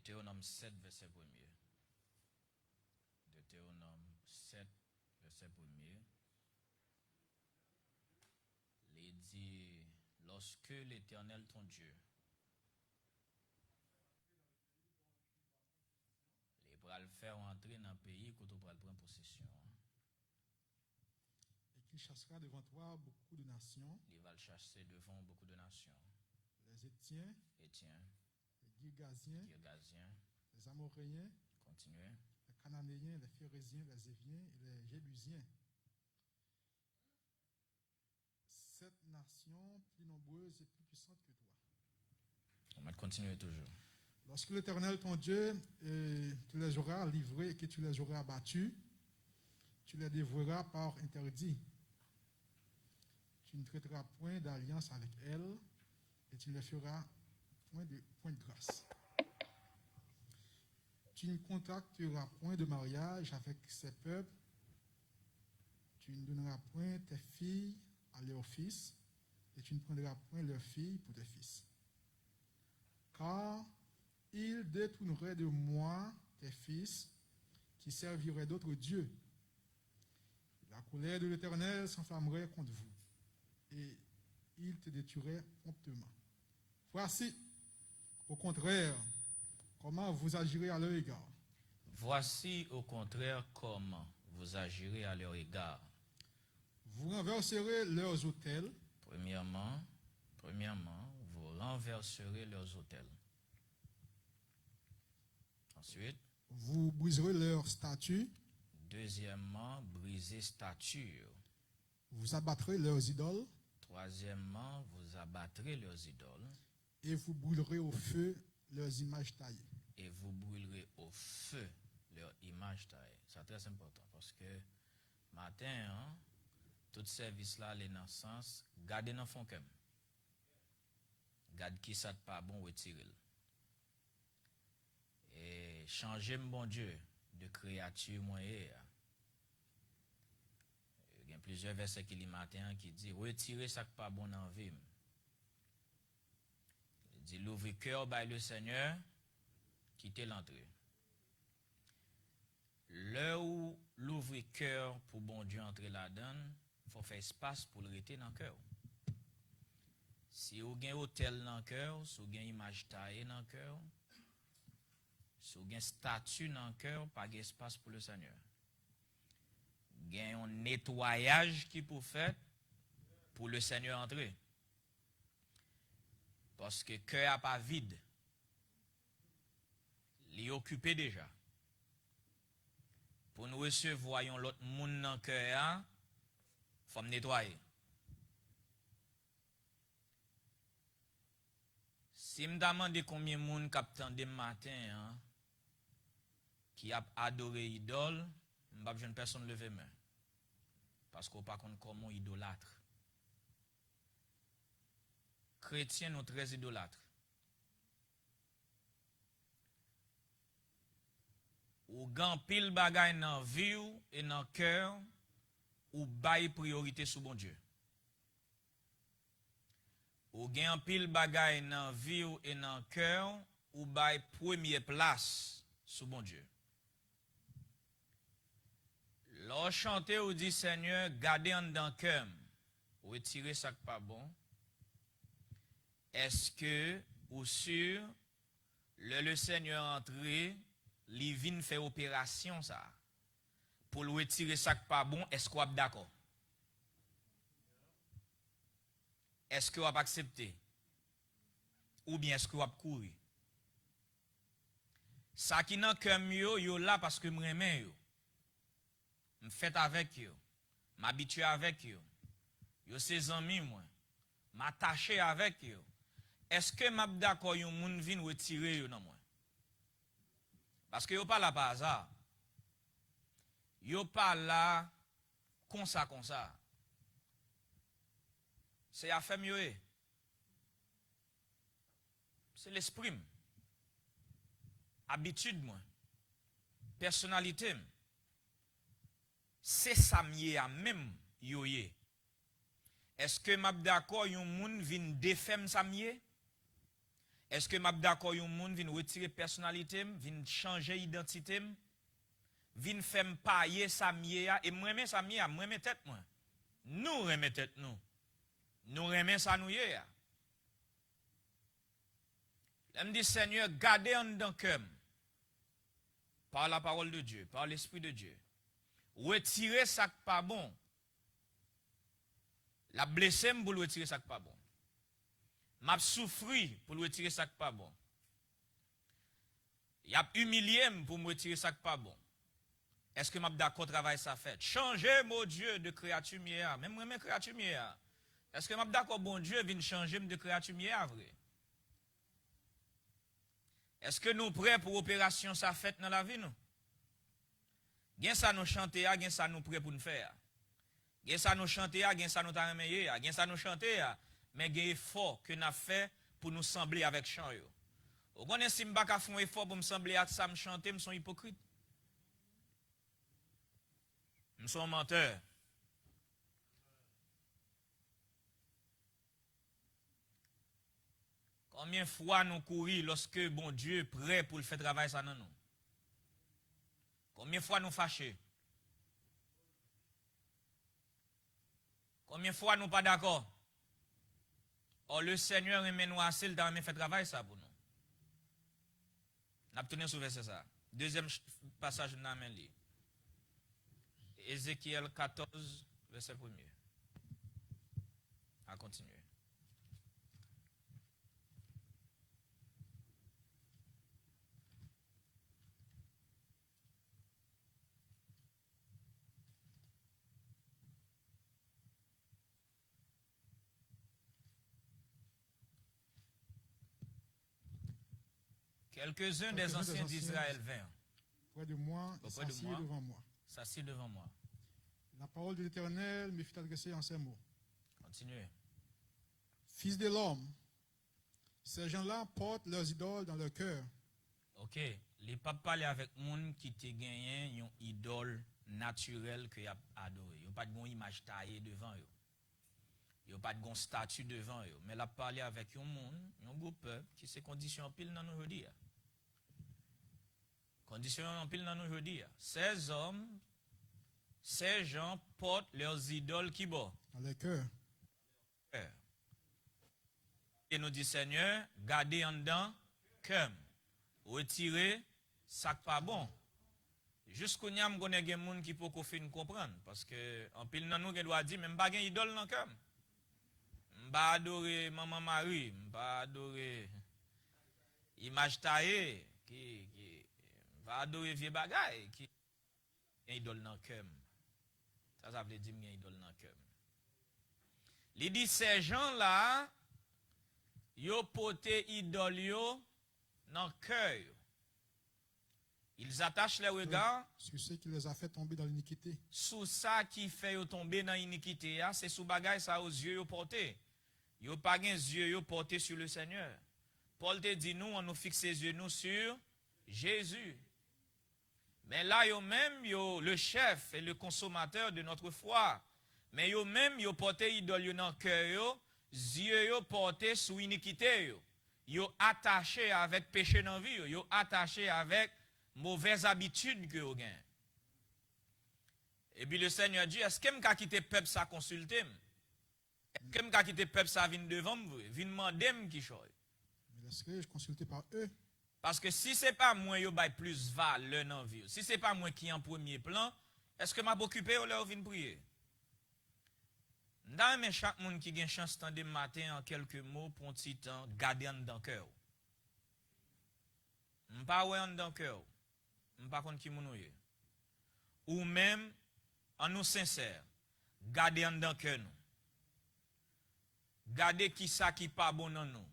Deutéronome 7, verset 1er. Deutéronome 7, verset 1er. Il dit, lorsque l'Éternel ton Dieu il va le faire entrer dans le pays que tu vas prendre possession. Et qu'il chassera devant toi beaucoup de nations. Il va le chasser devant beaucoup de nations. Les Étiens, les Girgasiens, les Amoréens, continuez, les Cananéens, les Phérésiens, les Éviens et les Jébusiens. 7 nations plus nombreuses et plus puissantes que toi. On va continuer toujours. Lorsque l'Éternel ton Dieu tu les auras livrés et que tu les auras abattus, tu les dévoueras par interdit. Tu ne traiteras point d'alliance avec elles et tu ne les feras point de grâce. Tu ne contracteras point de mariage avec ces peuples. Tu ne donneras point tes filles à leurs fils et tu ne prendras point leurs filles pour tes fils. Car ils détourneraient de moi tes fils qui serviraient d'autres dieux. La colère de l'Éternel s'enflammerait contre vous et il te détruirait promptement. Voici, au contraire, comment vous agirez à leur égard. Voici au contraire comment vous agirez à leur égard. Vous renverserez leurs autels. Premièrement, vous renverserez leurs autels. Ensuite, vous briserez leurs statues. Deuxièmement, briser statues. Vous abattrez leurs idoles. Troisièmement, vous abattrez leurs idoles. Et vous brûlerez au feu leurs images taillées. Et vous brûlerez au feu leurs images taillées. C'est très important parce que matin, tout service là, les dans sens, gardez dans fond comme. Garde qui ça pas bon, retirez-le. Et changez mon Dieu de créature moyenne. Il y a plusieurs versets qui dit matin qui dit retirez ça pas bon dans vie. Il dit l'ouvre cœur by le Seigneur, quittez l'entrée. Là où l'ouvre cœur pour bon Dieu entrer là-dedans, il faut faire espace pour le rester dans le cœur. Si vous avez un hôtel dans le cœur, si vous avez une image taillée dans le cœur, si vous avez une statue dans le cœur, pas d'espace pour le Seigneur. Il y a un nettoyage qui peut faire pour le Seigneur entrer. Parce que le cœur n'est pas vide. Il est occupé déjà. Pour nous recevoir l'autre monde dans le cœur, il faut nettoyer. Si je me demande combien de monde captant de matin qui a adoré idole, je ne vais personne lever main. Parce qu'on ne sait pas comment idolâtre. Chrétiens sont très idolâtres. Ou gan pile bagay dans vie et dans cœur ou bail priorité sur bon Dieu. Ou gen pile bagay dans vie et dans cœur ou bail première place sur bon Dieu. Lors chanter ou dit Seigneur, gardez en dans cœur, retirez ça qui pas bon. Est-ce que ou sûr le Seigneur entré, li vinn fait opération ça pour le retirer ça qui pas bon, est-ce qu'on est d'accord? Est-ce que vous avez accepté? Ou bien est-ce que vous avez couru? Ça qui n'a que mieux, yo là parce que m'aime yo. M'fait avec yo. M'habitue avec yo. Yo ses amis moi. M'attacher avec yo. Est-ce que m'a d'accord yon moun vinn retirer yo nan moi? Parce que yo pas là par hasard. Yo pas là comme ça. C'est à faire mieux. C'est l'esprit. Habitude, moi. Personnalité. C'est ça mieux à même yoye. Est-ce que m'a d'accord yon moun vin défem ça mieux? Est-ce que m'a d'accord yon moun vin retirer personnalité, vin changer identité, vin faire payer sa miye et moi même sa miye, moi même tête moi. Nous remet tête nous. Nous remet ça nous yé. Elle me dit Seigneur, gardez en dedans cœur par la parole de Dieu, par l'esprit de Dieu. Retirez ça qui pas bon. La blessé pour le retirer ça qui pas bon. M'a souffri pour le retirer ça qui pas bon. Y a humilié pour me retirer ça qui pas bon. Est-ce que m'a d'accord travail ça fait? Changer mon Dieu de créature mière, même moi créature mière. Est-ce que m'a d'accord bon Dieu vient changer de créature mière vrai? Est-ce que nous prêts pour opération ça fait dans la vie nous? Gen ça nous chanter, gen ça nous prêts pour nous faire. Gen ça nous chanter, gen ça nous ta remeyer, gen ça nous chanter, mais gen effort que n'a fait pour nous sembler avec chant yo. Ou connaît si m'pa ka font effort pour me sembler à ça me chanter, me sont hypocrite. Me sont menteur. Combien de fois nous courir lorsque bon Dieu est prêt pour le faire travail ça dans nous? Combien de fois nous fâchés? Combien de fois nous pas d'accord? Or le Seigneur aime nous assez, il t'a fait travail ça pour nous. N'a tourné sur verset ça. Deuxième passage dans la main li. Ézéchiel 14 verset 1er. À continuer. Quelques-uns des anciens d'Israël vinrent. Près de moi, s'assied devant moi. S'assied devant moi. La parole de l'Éternel me fut adressée en ces mots. Continuez. Fils de l'homme, ces gens-là portent leurs idoles dans leur cœur. Ok. Les pas parler avec moun qui te gagné une idole naturelle que y a adoré. Yo pas de gon image taillée devant yo. Yo pas de gon statue devant yo. Mais la parler avec un monde, un groupe peuple qui se condition pile dans nous aujourd'hui. Condition en pile dans nous aujourd'hui. Ces hommes, ces gens portent leurs idoles qui bon Dans leur cœur. Et nous dit Seigneur, gardez en dedans cœur. Retirez ça pas bon. Jusqu'au n'y a m'gonne gen moun qui peut fin comprendre parce que en pile dans nous gen doit dire même pas gen idole dans cœur. M'pa adorer maman Marie, m'pa adorer image taillée qui va adorer vieux bagay qui gen idole dans cœur. Ça veut dire gen idole dans cœur. Il dit ces gens-là yo poté idole yo dans cœur. Ils attachent les regards sur ce qui les a fait tomber dans l'iniquité. Sous ça qui fait yo tomber dans l'iniquité, c'est sous bagay ça aux yeux yo porté. Yo pas gen yeux yo porté sur le Seigneur. Paul te dit nous on nous fixe les yeux nous sur Jésus. Mais là yo même yo le chef et le consommateur de notre foi. Mais yo même yo porté idole yo dans cœur yo, yeux yo porté sous iniquité yo. Yo attaché avec péché dans vie yo, yo attaché avec mauvaise habitude que vous avez. Et puis le Seigneur dit, est-ce que je vais quitter le peuple ça consulter? Est-ce que je vais quitter le peuple ça venir devant moi? Venir demander qui chose? Mais laisse-je consulter par eux. Parce que si ce n'est pas moi qui ai plus valeur dans la vie, si ce n'est pas moi qui est en premier plan, est-ce que je vais m'occuper ou leur venir prier? Dans chaque monde qui a une chance de matin en quelques mots pour un petit temps, garder dans le cœur. Je ne sais pas où est dans le cœur. Je ne sais pas qui est. Ou même, en nous sincère, garder dans le cœur. Garder qui ça qui pas bon dans nous.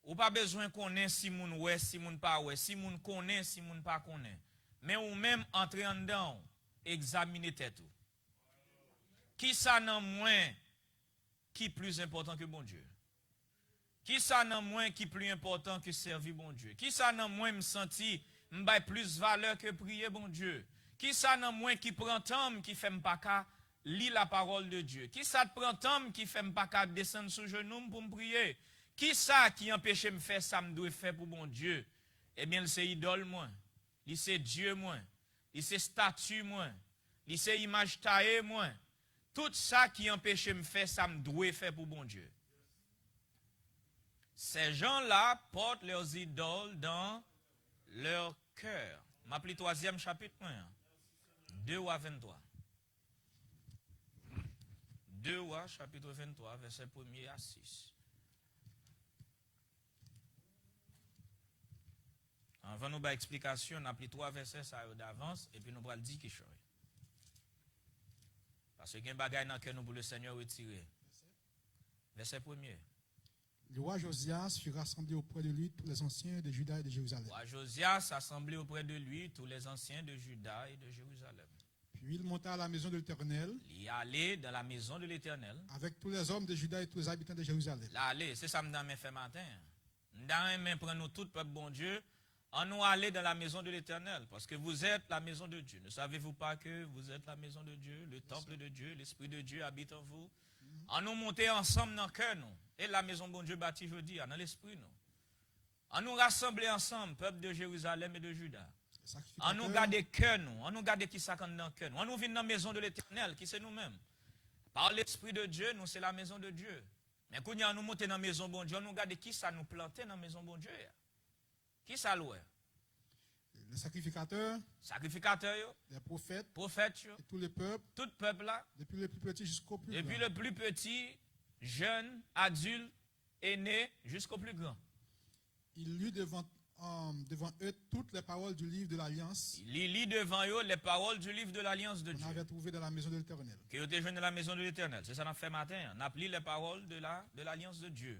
Ou pas besoin qu'on ait si moun ouais, si moun pas ouais, si moun connaît, si moun pas connaît. Mais ou même entrer en dedans, examiner tête. Qui ça nan moins qui plus important que bon Dieu? Qui ça nan moins qui plus important que servir bon Dieu? Qui ça nan moins me senti m'bay plus valeur que prier bon Dieu? Qui ça nan moins qui prend temps qui fait m'pas ka lire la parole de Dieu? Qui ça te prend temps qui fait m'pas ka descendre sur genou pour me prier? Qui ça qui empêche me faire ça me doit faire pour bon Dieu? Eh bien, c'est idole moi. C'est Dieu moi. C'est statue moi. C'est image taillée moi. Tout ça qui empêche me faire ça me doit faire pour bon Dieu. Ces gens-là portent leurs idoles dans leur cœur. M'appelle 3e chapitre 1. 2 à 23. 2 à chapitre 23, verset 1er à 6. Avant nous faire explication, on a pris 3 versets d'avance et puis nous allons dire quelque chose. Parce qu'il y a un bagage dans lequel nous pour le Seigneur retirer. Verset 1er. Le roi Josias fit rassembler auprès de lui tous les anciens de Juda et de Jérusalem. Le roi Josias assemblait auprès de lui tous les anciens de Juda et de Jérusalem. Puis il monta à la maison de l'Éternel. Il est allé dans la maison de l'Éternel. Avec tous les hommes de Juda et tous les habitants de Jérusalem. Là, allez, c'est ça que nous fait matin. Nous avons pris nous tout, peuple bon Dieu, en nous aller dans la maison de l'Éternel. Parce que vous êtes la maison de Dieu. Ne savez-vous pas que vous êtes la maison de Dieu, le temple de Dieu, l'Esprit de Dieu habite en vous? En nous monter ensemble dans le cœur, nous. Et la maison bon Dieu bâtie, je dis, dans l'esprit, nous. En nous rassembler ensemble, peuple de Jérusalem et de Juda. En nous garder cœur, nous. En nous garder qui ça dans le cœur, nous. En nous venir dans la maison de l'Éternel, qui c'est nous-mêmes. Par l'Esprit de Dieu, nous, c'est la maison de Dieu. Mais quand nous monter dans la maison bon Dieu, nous garder qui ça nous planter dans la maison bon Dieu. Qui ça loué? Les sacrificateurs, les prophètes, et tous les peuples, tout peuple là, depuis le plus petit jusqu'au plus grand. Depuis le plus petit, jeune, adulte, aîné, jusqu'au plus grand. Il lut devant eux toutes les paroles du livre de l'Alliance. Il lit devant eux les paroles du livre de l'Alliance de Dieu. On avait trouvé dans la maison de l'Éternel. Qui était jeune dans la maison de l'Éternel. C'est ça qu'on a fait matin. On a lu les paroles de l'Alliance de Dieu.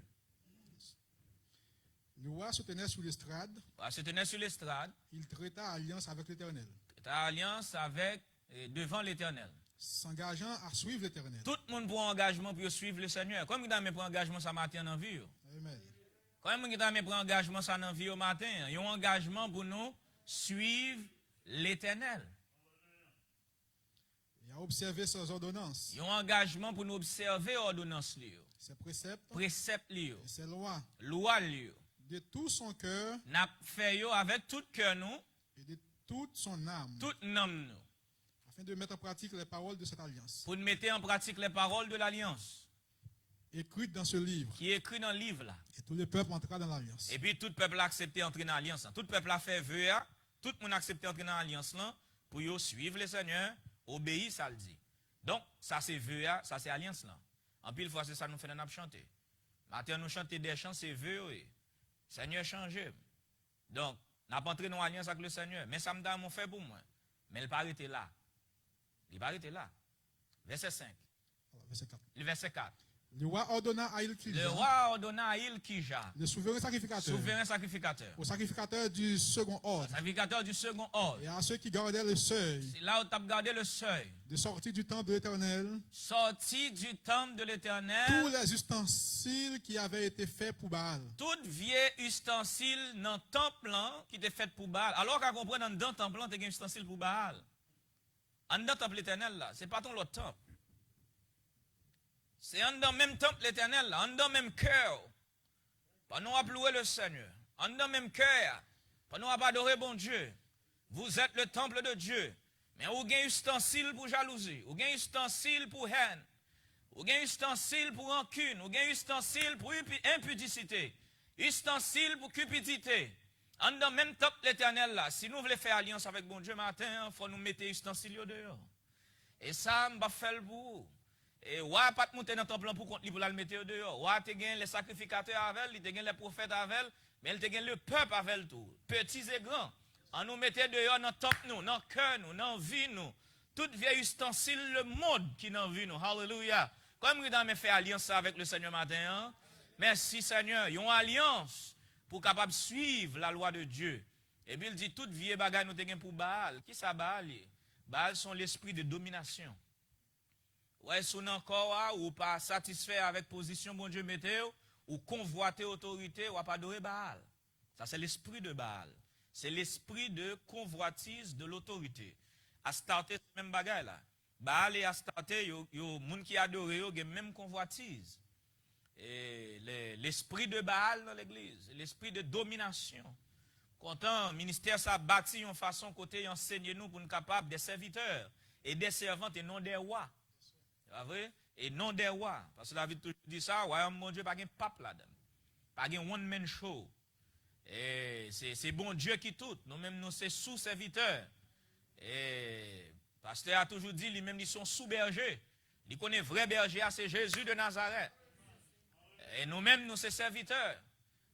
Le roi se tenait sur l'estrade. Il traita alliance avec l'Éternel. Alliance avec, devant l'Éternel. S'engageant à suivre l'Éternel. Tout le monde prend engagement pour suivre le Seigneur. Comme il a pris engagement ça matin dans la vie. Amen. Comme il a pris engagement ça dans la vie au matin. Il y a un engagement pour nous suivre l'Éternel. Il a observé ses ordonnances. Il y a un engagement pour nous observer les ordonnances. Ses préceptes. Ses lois. Lois. De tout son cœur. N'a fait avec tout cœur nous. Et de toute son âme. Toute âme nous. Afin de mettre en pratique les paroles de cette alliance. Pour mettre en pratique les paroles de l'alliance. Écrites dans ce livre. Qui est écrit dans le livre là. Et tout le peuple entra dans l'alliance. Et puis tout le peuple a accepté d'entrer dans l'alliance. Tout le peuple a fait vœu. Tout le monde a accepté d'entrer dans l'alliance là. Pour suivre le Seigneur. Obéir, ça le dit. Donc, ça c'est vœu, ça c'est alliance là. En pile fois, c'est ça nous fait nous chanter. Maintenant, nous chanter des chants, c'est vœu. Seigneur changé. Donc, nous avons entré dans l'alliance avec le Seigneur. Mais ça me donne mon fait pour moi. Mais il n'est pas arrêté là. Il n'est pas arrêté là. Verset 5. Le verset 4. Le roi ordonna à Ilkija. Le souverain sacrificateur. Au sacrificateur du second ordre. Et à ceux qui gardaient le seuil. C'est là où tu as gardé le seuil. De sortir du temple de l'Éternel. Tous les ustensiles qui avaient été faits pour Baal. Tout vieux ustensile dans le temple qui était fait pour Baal. Alors qu'on comprend dans le temple, tu as un ustensile pour Baal. En dans le temple l'Éternel là, c'est pas ton l'autre temple. C'est en dans le même temple l'Éternel là, en dans le même cœur. Pas nous louer le Seigneur. En dans le même cœur. Pas nous adorer bon Dieu. Vous êtes le temple de Dieu. Mais vous avez un ustensile pour jalousie. Vous avez un ustensile pour haine. Vous avez un ustensile pour rancune. Vous avez un ustensile pour impudicité. Ustensile pour cupidité. En dans le même temple l'Éternel là, si nous voulons faire alliance avec bon Dieu matin, il faut nous mettre ustensile dehors. Et ça, je vais faire pour vous. Et ouais, pas de monter dans le temple pour contre lui pour le mettre dehors. Ouais, tu as les sacrificateurs avec, tu as les prophètes avec, mais tu as le peuple avec tout, petits et grands. On nous mettait dehors dans le temple, dans le cœur, dans la vie, tout vieil ustensile, le monde qui est dans la vie. Alléluia. Comme nous avons fait alliance avec le Seigneur matin, merci Seigneur. Ils ont alliance pour capable suivre la loi de Dieu. Et puis il dit, toute vieille bagaille nous avons pour Baal. Qui ça Baal? Baal sont l'esprit de domination. Ouais, si on encore ou pas satisfait avec position bon Dieu mettez ou convoiter autorité ou pas adorer Baal. Ça c'est l'esprit de Baal. C'est l'esprit de convoitise de l'autorité. À starter ce même bagaille là. Baal et à starter yo monde qui adore yo même convoitise. l'esprit de Baal dans l'église, l'esprit de domination. Content, ministère ça bâti en façon côté enseigner nous pour nous capables des serviteurs et des servantes et non des rois. C'est vrai? Et non des rois. Parce que la vie toujours dit ça, royaume mon Dieu, pas un pape là-dedans. Pas un one-man show. Et c'est bon Dieu qui tout. Nous-mêmes, nous, c'est sous-serviteurs. Et pasteur a toujours dit, lui-même, ils sont sous-bergers. Il connaît vrai berger, c'est Jésus de Nazareth. Et nous-mêmes, nous, c'est serviteurs.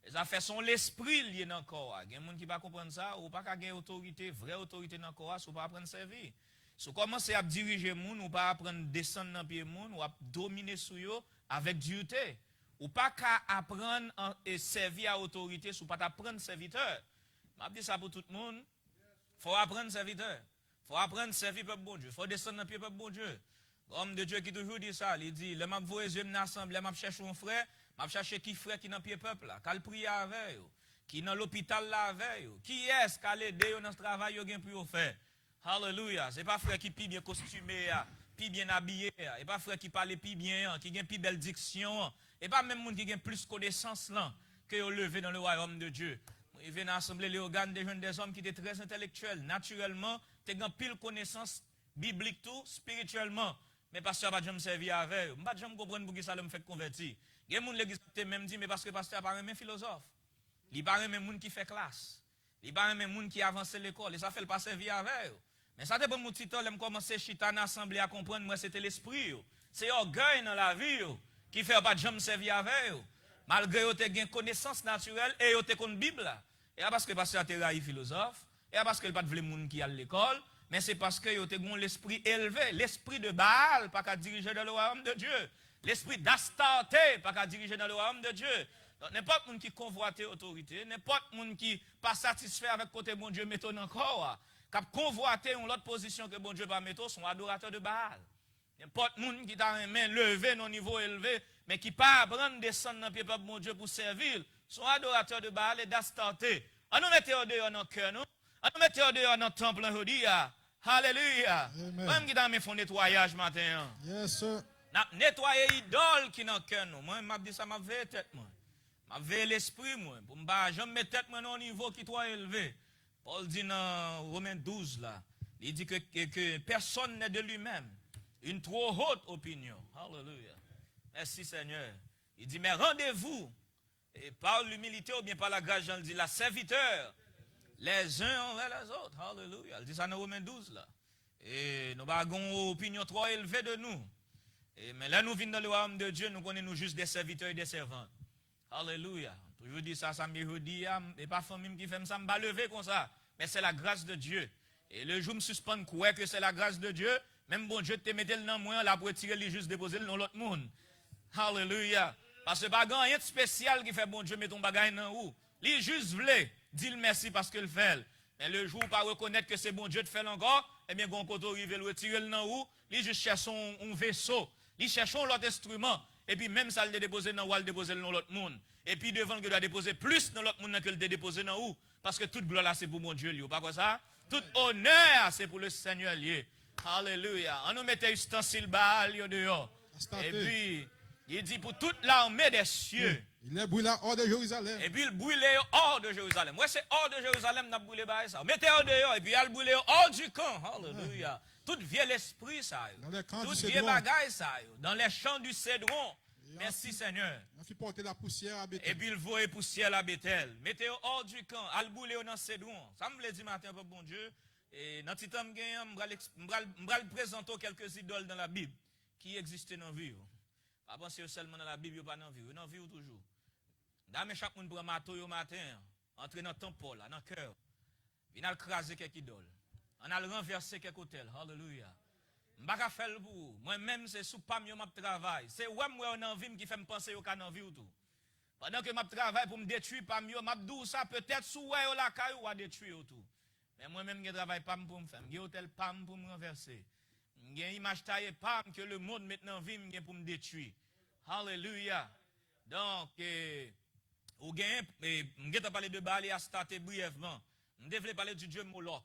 Les affaires sont l'esprit lié dans le corps. Il y a des gens qui ne comprennent pas ça, ou pas qu'il y ait autorité, vraie autorité dans le corps, ou pas apprendre à servir. Si vous commencez à diriger les gens, ou pas apprendre à descendre dans le pied des gens, ou à dominer sur eux avec dureté. Ou pas qu'à apprendre et servir à autorité, ou pas apprendre serviteur. Je dis ça pour tout le monde. Il faut apprendre serviteur. Il faut apprendre à servir peuple bon Dieu. Il faut descendre dans le pied peuple bon Dieu. L'homme de Dieu qui toujours dit ça, il dit, le m'a voyé yeux m'assemble, m'a chercher un frère, m'a chercher qui frère qui dans pied peuple là, qu'al prier avec eux, qui dans l'hôpital là avec eux. Qui est-ce qu'al aider dans ce travail yo gen pour faire? Hallelujah, c'est pas frère qui pi bien costumé, pi bien habillé, et pas frère qui parle pi bien, qui gen pi belle diction, et pas même monde qui gen plus connaissance là que yo levé dans le royaume de Dieu. Il vient assembler les organes des jeunes des hommes qui étaient très intellectuels, naturellement, tu gen pile connaissance biblique tout, spirituellement. Mais pasteur pas jamais servi avec eux. Pas jamais comprendre pour qui ça me fait convertir. Il y a des gens l'église même dit mais parce que pasteur pas même philosophe. Il pas même monde qui fait classe. Il pas même monde qui avance l'école et ça fait le pas servir avec eux. Mais ça dépend mon petit temps l'aime commencer chita en assemblée à comprendre moi c'était l'esprit. C'est orgueil dans la vie qui fait pas jamais servir avec eux. Malgré que tu as connaissance naturelle et tu as une Bible. Et parce que pasteur a été philosophe et parce que pas de monde qui à l'école. Mais c'est parce que vous avez l'esprit élevé, l'esprit de Baal, pas qu'à diriger dans le royaume de Dieu. L'esprit d'Astarté, pas qu'à diriger dans le royaume de Dieu. Donc, n'importe qui qui convoite l'autorité, n'importe qui pas satisfait avec côté bon Dieu, mettons encore, qui convoite une autre position que bon Dieu va mettre, sont adorateurs de Baal. N'importe qui a une main levée, non niveau élevé, mais qui pas apprendre descendre dans le pied de bon Dieu pour servir, sont adorateurs de Baal et d'Astarté. On nous mette au dehors dans le cœur, nous. On met au dehors dans le temple aujourd'hui. Alléluia. Même qui dans mes fonds nettoyage matin. Yes, sir. Nettoyer idole qui dans le cœur nous. Moi, m'a dit ça m'a veillé tête moi. M'a veillé l'esprit moi pour me jamais mettre tête moi au niveau qui trop élevé. Paul dit dans Romains 12 là, il dit que personne n'est de lui-même. Une trop haute opinion. Alléluia. Merci Seigneur. Il dit mais rendez-vous et par l'humilité ou bien par la grâce, Jean dit la serviteur les uns envers les autres. Alléluia. Il dit ça dans Romains 12 là. Et nous avons une opinion trop élevée de nous. Mais là nous venons dans le royaume de Dieu, nous connaissons juste des serviteurs et des servantes. Alléluia. Toujours dit ça, ça me dit, et pas famille qui fait ça, me lever comme ça. Mais c'est la grâce de Dieu. Et le jour me suspend quoi que c'est la grâce de Dieu, même bon Dieu te mette le dans moi, là pour tirer les juste déposer le dans l'autre monde. Alléluia. Parce que pas rien de spécial qui fait bon Dieu mettre ton bagage dans où. Lui juste voulait. Dis-le merci parce qu'il fait. Mais le jour où pas reconnaître que c'est bon Dieu de faire encore, eh bien, quand on arrive le retirer le dans où, lui juste cherche un vaisseau, lui cherche l'autre instrument, et puis même ça le déposer dans où, le déposer dans l'autre monde. Et puis devant que doit déposer plus dans l'autre monde que le déposer dans où, parce que toute gloire là c'est pour mon Dieu, pas quoi ça? Tout honneur c'est pour le Seigneur lié. Alléluia. On nous mettait ustensile Baal dehors. Et puis, il dit pour toute l'armée des cieux. Il est brûlé hors de Jérusalem. Et puis il brûlait hors de Jérusalem. Moi, c'est hors de Jérusalem, n'a brûlé ça. Mettez hors dehors, et puis il a brûlé hors du camp. Alléluia. Tout vieux l'esprit, ça. Tout vieux bagaille, ça. Dans les champs du Cédron. Merci, Seigneur. Il a porter la poussière à Bethel. Et puis il voyait poussière à Bethel. Mettez hors du camp. Il brûlé dans Cédron. Ça me l'a dit matin, bon Dieu. Et dans le temps, je vais présenter quelques idoles dans la Bible qui existent dans la vie. Pas penser seulement dans la Bible, pas dans la vie. Dans la vie toujours. Dame chaque monde prend matin entrer dans le temple là, dans le cœur. Il a crasé quelques idoles. On a renversé quelques hôtels. Alléluia. Je ne vais pas faire pour vous. Moi-même, c'est sous pas mieux je travaille. C'est moi on a envie qui fait me penser au cas dans vie ou tout. Pendant que je travaille pour me détruire pas mieux, je dis ça peut-être sous la caille ou à détruire tout. Mais moi-même je travaille pas pour me faire. Je hôtel pas pour me renverser. Je image taillée pas que le monde maintenant vit pour me détruire. Alléluia. Donc ou gain, je vais parler de Baal et Astarté brièvement. Je devais parler du dieu Moloch.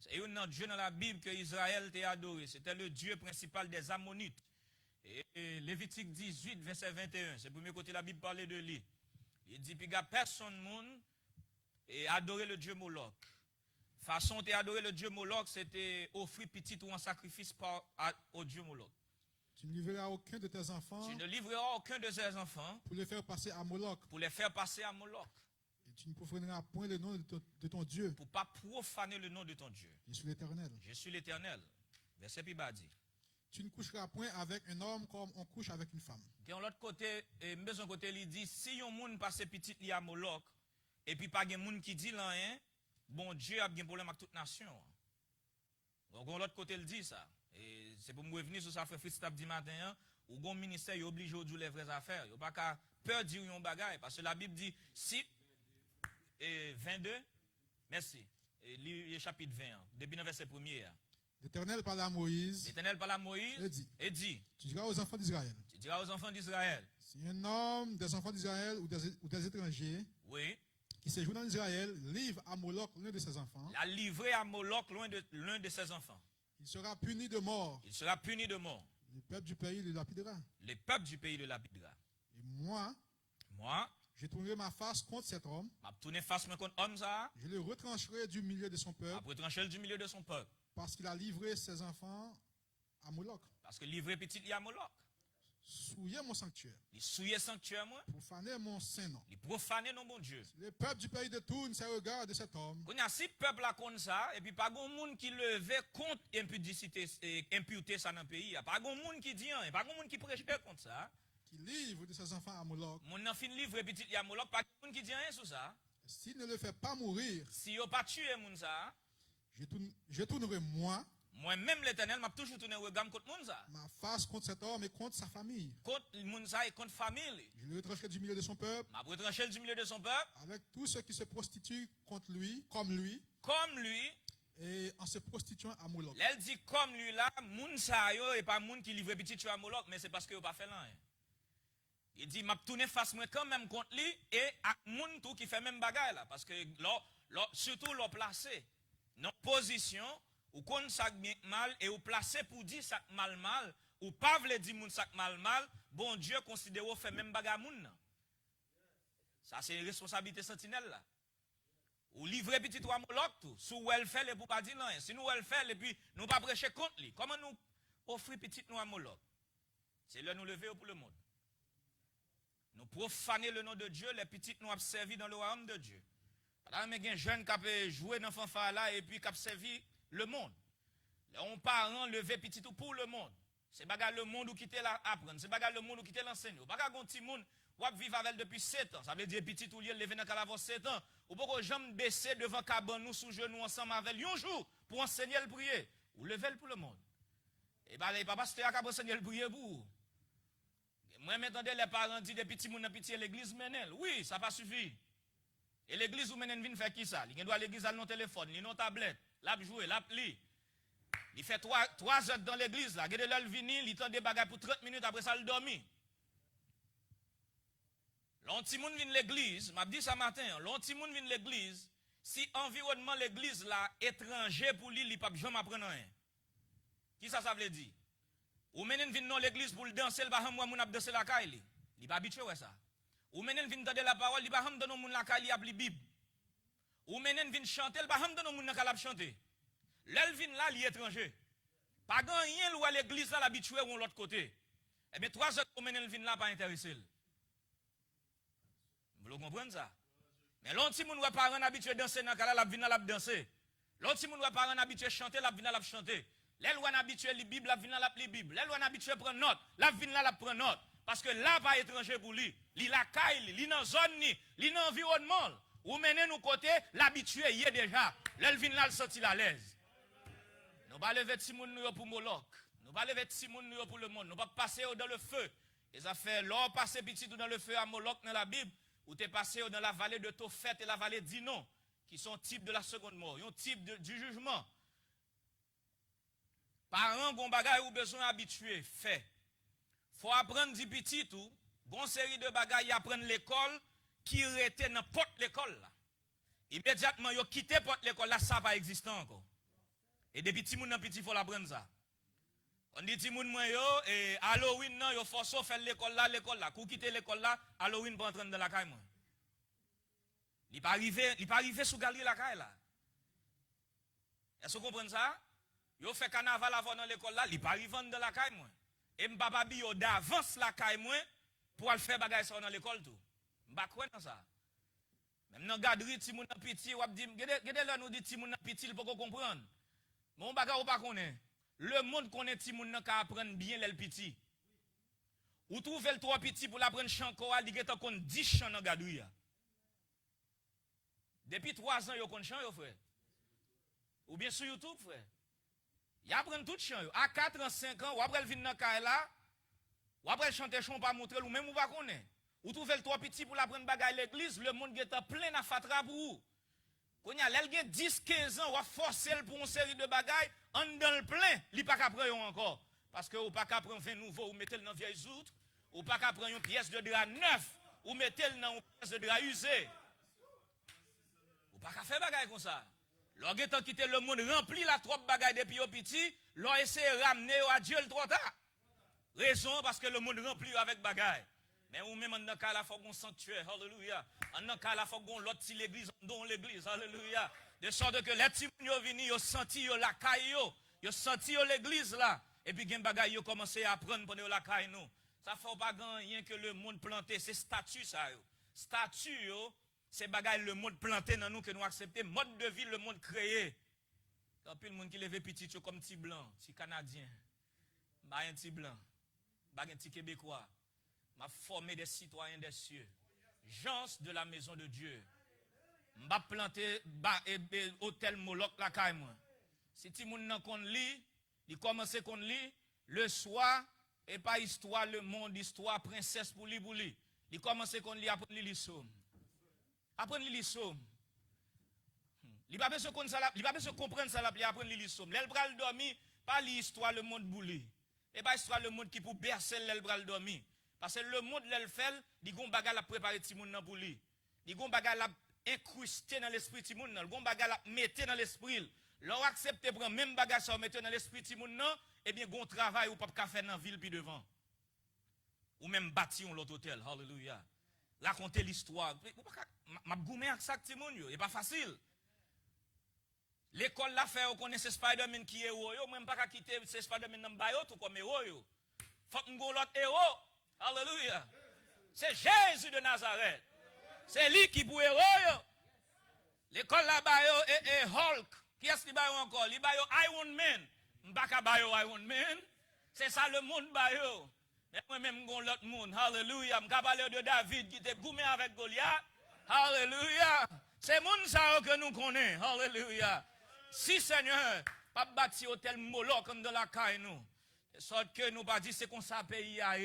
C'est un dieu dans la Bible que Israël a adoré. C'était le dieu principal des Ammonites. Et Lévitique 18, verset 21, c'est le premier côté la Bible parlait de lui. Il dit, puis personne monde et adorer le Dieu Moloch. Façon de adorer le Dieu Moloch, c'était offrir petit ou un sacrifice au Dieu Moloch. Tu ne livreras aucun de tes enfants Tu ne livreras aucun de ses enfants pour les faire passer à Moloch. pour les faire passer à Moloch. Et tu ne profaneras point le nom de ton Dieu. Pour ne pas profaner le nom de ton Dieu. Je suis l'Éternel. Je suis l'Éternel. Verset Piba dit. Tu ne coucheras point avec un homme comme on couche avec une femme. De l'autre côté, besoin côté, il dit, si un monde passe petit li à Moloch, et puis pas un monde qui dit rien, bon Dieu a un problème avec toute nation. Donc, de l'autre côté, il dit ça. Et c'est pour me revenir sur ça, frère Fritz dit matin, ou bon ministère, il est obligé de dire les vraies affaires. Il n'y a pas peur de dire un bagage. Parce que la Bible dit, si, 22, merci, le chapitre 20, depuis le verset 1er. L'Éternel parla à Moïse. L'Éternel parle à Moïse et dit, tu diras aux enfants d'Israël. Tu diras aux enfants d'Israël. Si un homme des enfants d'Israël ou des étrangers Oui. qui séjourne en Israël livre à Moloch l'un de ses enfants, A livré à Moloch l'un de ses enfants. il sera puni de mort. Il sera puni de mort. Le peuple du pays le lapidera. Le peuple du pays le lapidera. Et moi, je tournerai ma face contre cet homme. M'a tourné face contre homme ça. Je le retrancherai du milieu de son peuple. M'a retranché du milieu de son peuple. Parce qu'il a livré ses enfants à Moloch. Parce que livré petit il y a Moloch. Souiller mon sanctuaire. Il souillait sanctuaire moi. Profaner mon saint nom. Il profaner non bon Dieu. Le peuple du pays de Tourne se regarde de cet homme. Quand il y a 6 peuples là comme ça, et puis pas grand monde qui levait contre impudicité et impureté ça dans le pays. Il n'y a pas grand monde qui dit rien. Pas grand monde qui prêche contre ça. Qui livre de ses enfants à Moloch. Mon n'a fin livre petit il y a Moloch. Pas grand monde qui dit rien sur ça. S'il ne le fait pas mourir, si il n'a pas tué mon ça, je tournerai moi-même l'Éternel m'a toujours tourné regard contre mon ça. Ma face contre cet homme et contre sa famille. Contre mon ça et contre famille. Je le retrancherai du milieu de son peuple. M'a retranché du milieu de son peuple. Avec tous ceux qui se prostituent contre lui, comme lui. Et en se prostituant à Moloch. Elle dit comme lui là, moun sa yo et pas moun qui livre petit tu à Moloch, mais c'est parce que yo pas fait rien. Il dit m'a tourné face moi quand même contre lui et à moun tout qui fait même bagaille là parce que surtout l'ont placé dans position ou kon sak mal et ou placé pour dire sak mal ou pas vle dire moun sak mal bon Dieu considère ou fait même bagaille moun. Ça c'est responsabilité sentinelle là. Ou livrer petit toi Moloch tout, sous welfare et pour pas dire rien. Si nous welfare et puis nous pas prêcher contre lui, comment nous offrir petit nous à Moloch? C'est là nous lever pour le monde. Nous profaner le nom de Dieu, les petites nous ont servi dans le royaume de Dieu. Là, mais il y a un jeune qui a joué dans fanfare là et puis qui a servi le monde. Là, on parent lever petit tout pour le monde. C'est bagarre le monde ou quitter la apprendre, c'est bagarre le monde ou quitter l'enseigner. Bagarre un petit monde ou vivre avec depuis 7 ans. Ça veut dire petit ou lié lever dans calavos 7 ans. Ou pas jamais baisser devant cabane nous sous genoux ensemble avec un jour pour enseigner le prier ou lever pour le monde. Et bah les papas c'était à enseigner le prier pour. Moi m'entendez les parents disent des petits moun dans pitié l'église menel. Oui, ça pas suffit. Et l'église ou menen vinn faire qui ça? Il doit l'église à non téléphone, il non tablette, l'a jouer, l'a li. Il fait 3 heures dans l'église là, gade là le vini, il tend des bagages pour 30 minutes après ça il dormi. L'anti-moun vient l'église, m'a dit ça matin, l'anti-moun vient l'église, si environnement l'église là étranger pour lui, il pas jamais apprendre rien. Qui ça veut dire? Ou menen vient dans l'église pour danser, il pas moi moun ap danser la caille, il pas habitué à ça. Ou menen vient entendre la parole, il pas ham donner moun la caille, il a li Bible. Ou menen vient chanter, il pas ham donner moun la caille chanter. L'el vient là, il est étranger. Pas grand rien ou à l'église là l'habitué ou l'autre côté. Eh bien 3 heures ou menen vient là pas intéressé. Vous comprenez ça? Mais l'autre si moun va pas rendre habitué danser dans la vinn la danser. L'autre si moun va pas rendre habitué chanter la vinn la chanter. L'el wa habitué li Bible la vinn la li Bible. L'el wa habitué prendre note, la vinn la prendre note parce que là pas étranger pour lui. Li la caille, li dans zone ni, li dans environnement. Ou mener nous côté l'habitué y est déjà. L'el vinn là le senti à l'aise. Nous pas lever ti moun nous pour Moloch. Nous pas lever ti moun nous pour le monde. Nous pas passer dans le feu. Et ça fait l'or passer petit dans le feu à Moloch dans la Bible. Ou t'es passé dans la vallée de Tophet et la vallée d'Inon, qui sont types de la seconde mort, un type du jugement. Parents, bon bagay ou besoin habitué, fait. Faut apprendre du petit tout, bon série de bagailles apprendre l'école, qui était dans porte l'école là. Immédiatement, yo quitté porte l'école là, ça pas existant encore. Et des petits moun dans petit faut l'apprendre ça. On dit ti moun mwen yo et Halloween nan yo forso faire l'école là, kou quitter l'école là, Halloween pour entrer dans la caille moi. Il pas arrivé sous galerie la caille là. Est-ce que vous comprenez ça? Yo fait carnaval avant dans l'école là, il pas arrivé dans la caille moi. Et m'papa bi yo d'avance la caille moi pour aller faire bagay ça dans l'école tout. M'pa croire dans ça. Même dans gaderie ti moun nan petit, ou dit gade là nous dit ti moun nan petit pour comprendre. Mon bagay ou pas connaît. Le monde connaît ti moun nan ka apprendre bien l'el petit. Ou trouve le trop petit pour l'apprendre chant choral, il geta kon 10 chants dans gaderie. Depuis 3 ans yo kon chant yo frère. Ou bien sur YouTube frère. Y apprend tout chant yo. À 4 ans, 5 ans, ou après le vin dans kay là, ou après chanter chant pas montrer ou même ou pas connaît. Ou trouve le trop petit pour l'apprendre bagay l'église, le monde geta plein à fatra pour ou. Quand y a l'el gen 10 15 ans, ou forcer pour une série de bagay, en dans le plein, li pas ka prendre encore parce que ou pas ka prendre vin nouveau ou mettre dans vieille outre, ou pas ka prendre une pièce de drap neuf ou mettre dans une pièce de drap usé. Ou pas ka faire bagay comme ça. Lorsque tu quitte le monde rempli la trop bagaille depuis au petit, l'on essaie de ramener à Dieu le trop tard. Raison parce que le monde rempli avec bagaille. Mais ou même en cas là faut qu'on sanctuaire, alléluia. En cas là faut qu'on l'autre l'église, dans l'église, alléluia. De sorte que les petits yo vini, yo senti yo la caille yo senti yo l'église là et puis gen bagaille yo commencé à apprendre pendant la caille nous. Ça faut pas rien que le monde planté, c'est statut ça yo. Statut yo c'est bagaille le monde planté dans nous que nous accepter, mode de vie le monde créé. Quand puis le monde qui lève petit comme petit blanc, petit canadien, ba un petit blanc, ba un petit québécois, m'a formé des citoyens des cieux, gens de la maison de Dieu. M'a planté hôtel Moloch la caille moi. Si ti moun nan kon li, il commence kon li le soir et pas histoire le monde, histoire princesse pour li. Il commence kon li apprendre li somme. Apprendre li somme. Il pas besoin connaître ça là, il pas besoin comprendre ça là, il apprendre li somme. L'el bral dormi, pas l'histoire le monde bouli. Et pas histoire le monde qui pour bercer l'el bral dormi. Parce que le monde l'el fait, il gon baga la préparer ti moun nan pour li. Il gon baga la incrusté dans l'esprit ti moun nan, il gon baga la mettre dans l'esprit. Leur accepter prendre même bagage ça mettre dans l'esprit ti moun nan, et bien gon travail ou pas ka faire dans ville puis devant. Ou même bâtir l'autre hôtel. Alléluia. Raconter l'histoire. M'a goumé avec ça ti moun yo, et pas facile. L'école la fait on connaît ce Spider-Man qui est héros yo, même pas ka quitter ce Spider-Man dans bayo tout comme héros yo. Faut qu'on l'autre héros. Alléluia. C'est Jésus de Nazareth. C'est lui qui pour héros yo. L'école là bayo et Hulk. Qui est-ce qui bayo encore? Li bayo Iron Man. M'baka bayo Iron Man. C'est ça le monde bayo. Mais moi-même gon l'autre monde. Alléluia. M'ka parler de David qui était goumé avec Goliath. Alléluia. C'est monde ça que nous connaissons. Alléluia. Si Seigneur, pas bâti hôtel Moloch comme dans la caille nous. De sorte que nous pas dit c'est comme ça pays a.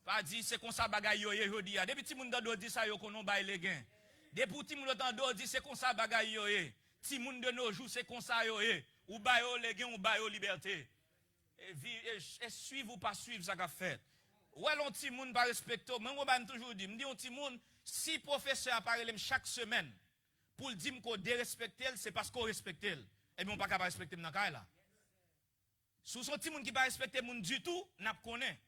Pas dit c'est comme ça bagaille yo jodi a. Depuis ti moun dan do dit ça yo konon bay les gains. Depuis ti moun dan do dit c'est comme ça bagaille yo ti moun de nos jours c'est comme ça yo ou bay yo les gains ou bay yo liberté. Et suivre ou pas suivre ça qu'a fait. Ou l'on ti moun pas respecter, moi on toujours dit, me dit on ti moun si professeur parle chaque semaine pour dire qu'on dérespecte c'est parce qu'on respecte elle. Et bien on pas capable respecter dans cas là. Sous son ti moun qui pas respecter moun du tout, n'a connaît.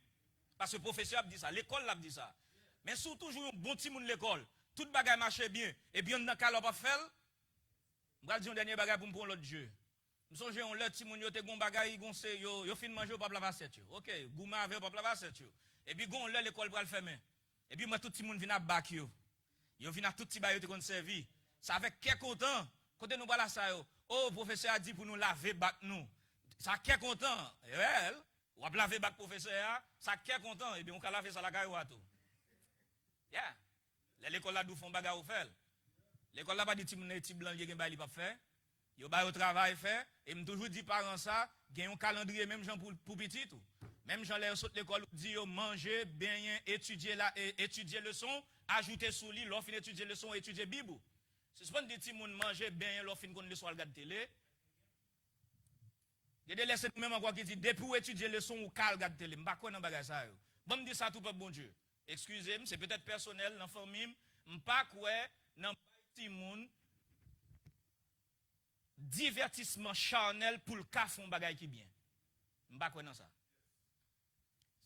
Parce que le professeur a dit ça, l'école l'a dit ça. Mais sous toujours un bon ti moun l'école, tout bagay marche bien et bien dans cas là pas faire. M'gal dire un dernier bagay pour me prendre l'autre Dieu. Me songe on l'autre ti moun yo te gon bagay yo fin manger pas laver assiette yo. OK, gouma avec pas laver assiette yo. Et puis gon l'école pral fermer. Et puis moi tout ti moun vinn à bac yo. Yo vinn à tout ti bagay yo te kon servi. Ça avec quel content côté nous bala ça yo. Oh professeur a dit pour nous laver bac nous. Ça quel content. Elle ou a laver bac professeur ça quel content et bien on ka laver ça la caille ou tout. Yeah. L'école là dou font bagay ou faire. L'école là pas dit ti moun ti blanc gen bay li pas faire. Yo bay au travail fait et me toujours dit parents ça, gen un calendrier même gens pour petit tout. Même gens les saute l'école dit yo manger, bien étudier leçon, ajouter sous lit, l'offre étudier leçon, étudier Bible. C'est pas dit ti moun manger bien l'offre kon le soir regarder télé. Il y a des laissés même encore qui dit depuis ou étudier leçon ou cal regarder télé, m'pa connait nan bagay ça yo. Bon me dit ça tout peuple bon Dieu. Excusez-moi, c'est peut-être personnel dans famille, m'pa quoi nan ti moun divertissement charnel pour le cas font bagay qui bien. M'pa connait ça.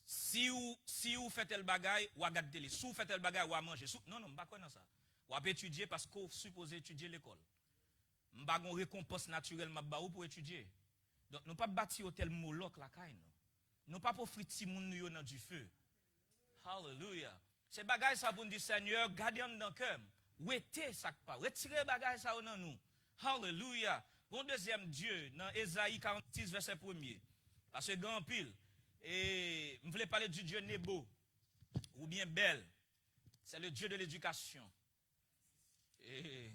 Si vous faites tel bagay, ou regarde télé. Si vous faites tel bagay, ou à manger. Non, non, pas quoi dans ça. Ou à étudier parce qu'on suppose étudier l'école. M'pa gon récompense naturelle m'a ba ou pour étudier. Donc nous pas bâti hôtel Moloch la caille. Nous pas pour friti moun nou yo dans du feu. Hallelujah. C'est bagay ça pour dire Seigneur, gardez dans cœur. Ouété ça pas. Retirez bagay ça dans nous. Hallelujah. Bon deuxième Dieu dans Ésaïe 46 verset 1er. Parce que grand pile et je voulais parler du Dieu Nebo ou bien Bel. C'est le Dieu de l'éducation. Et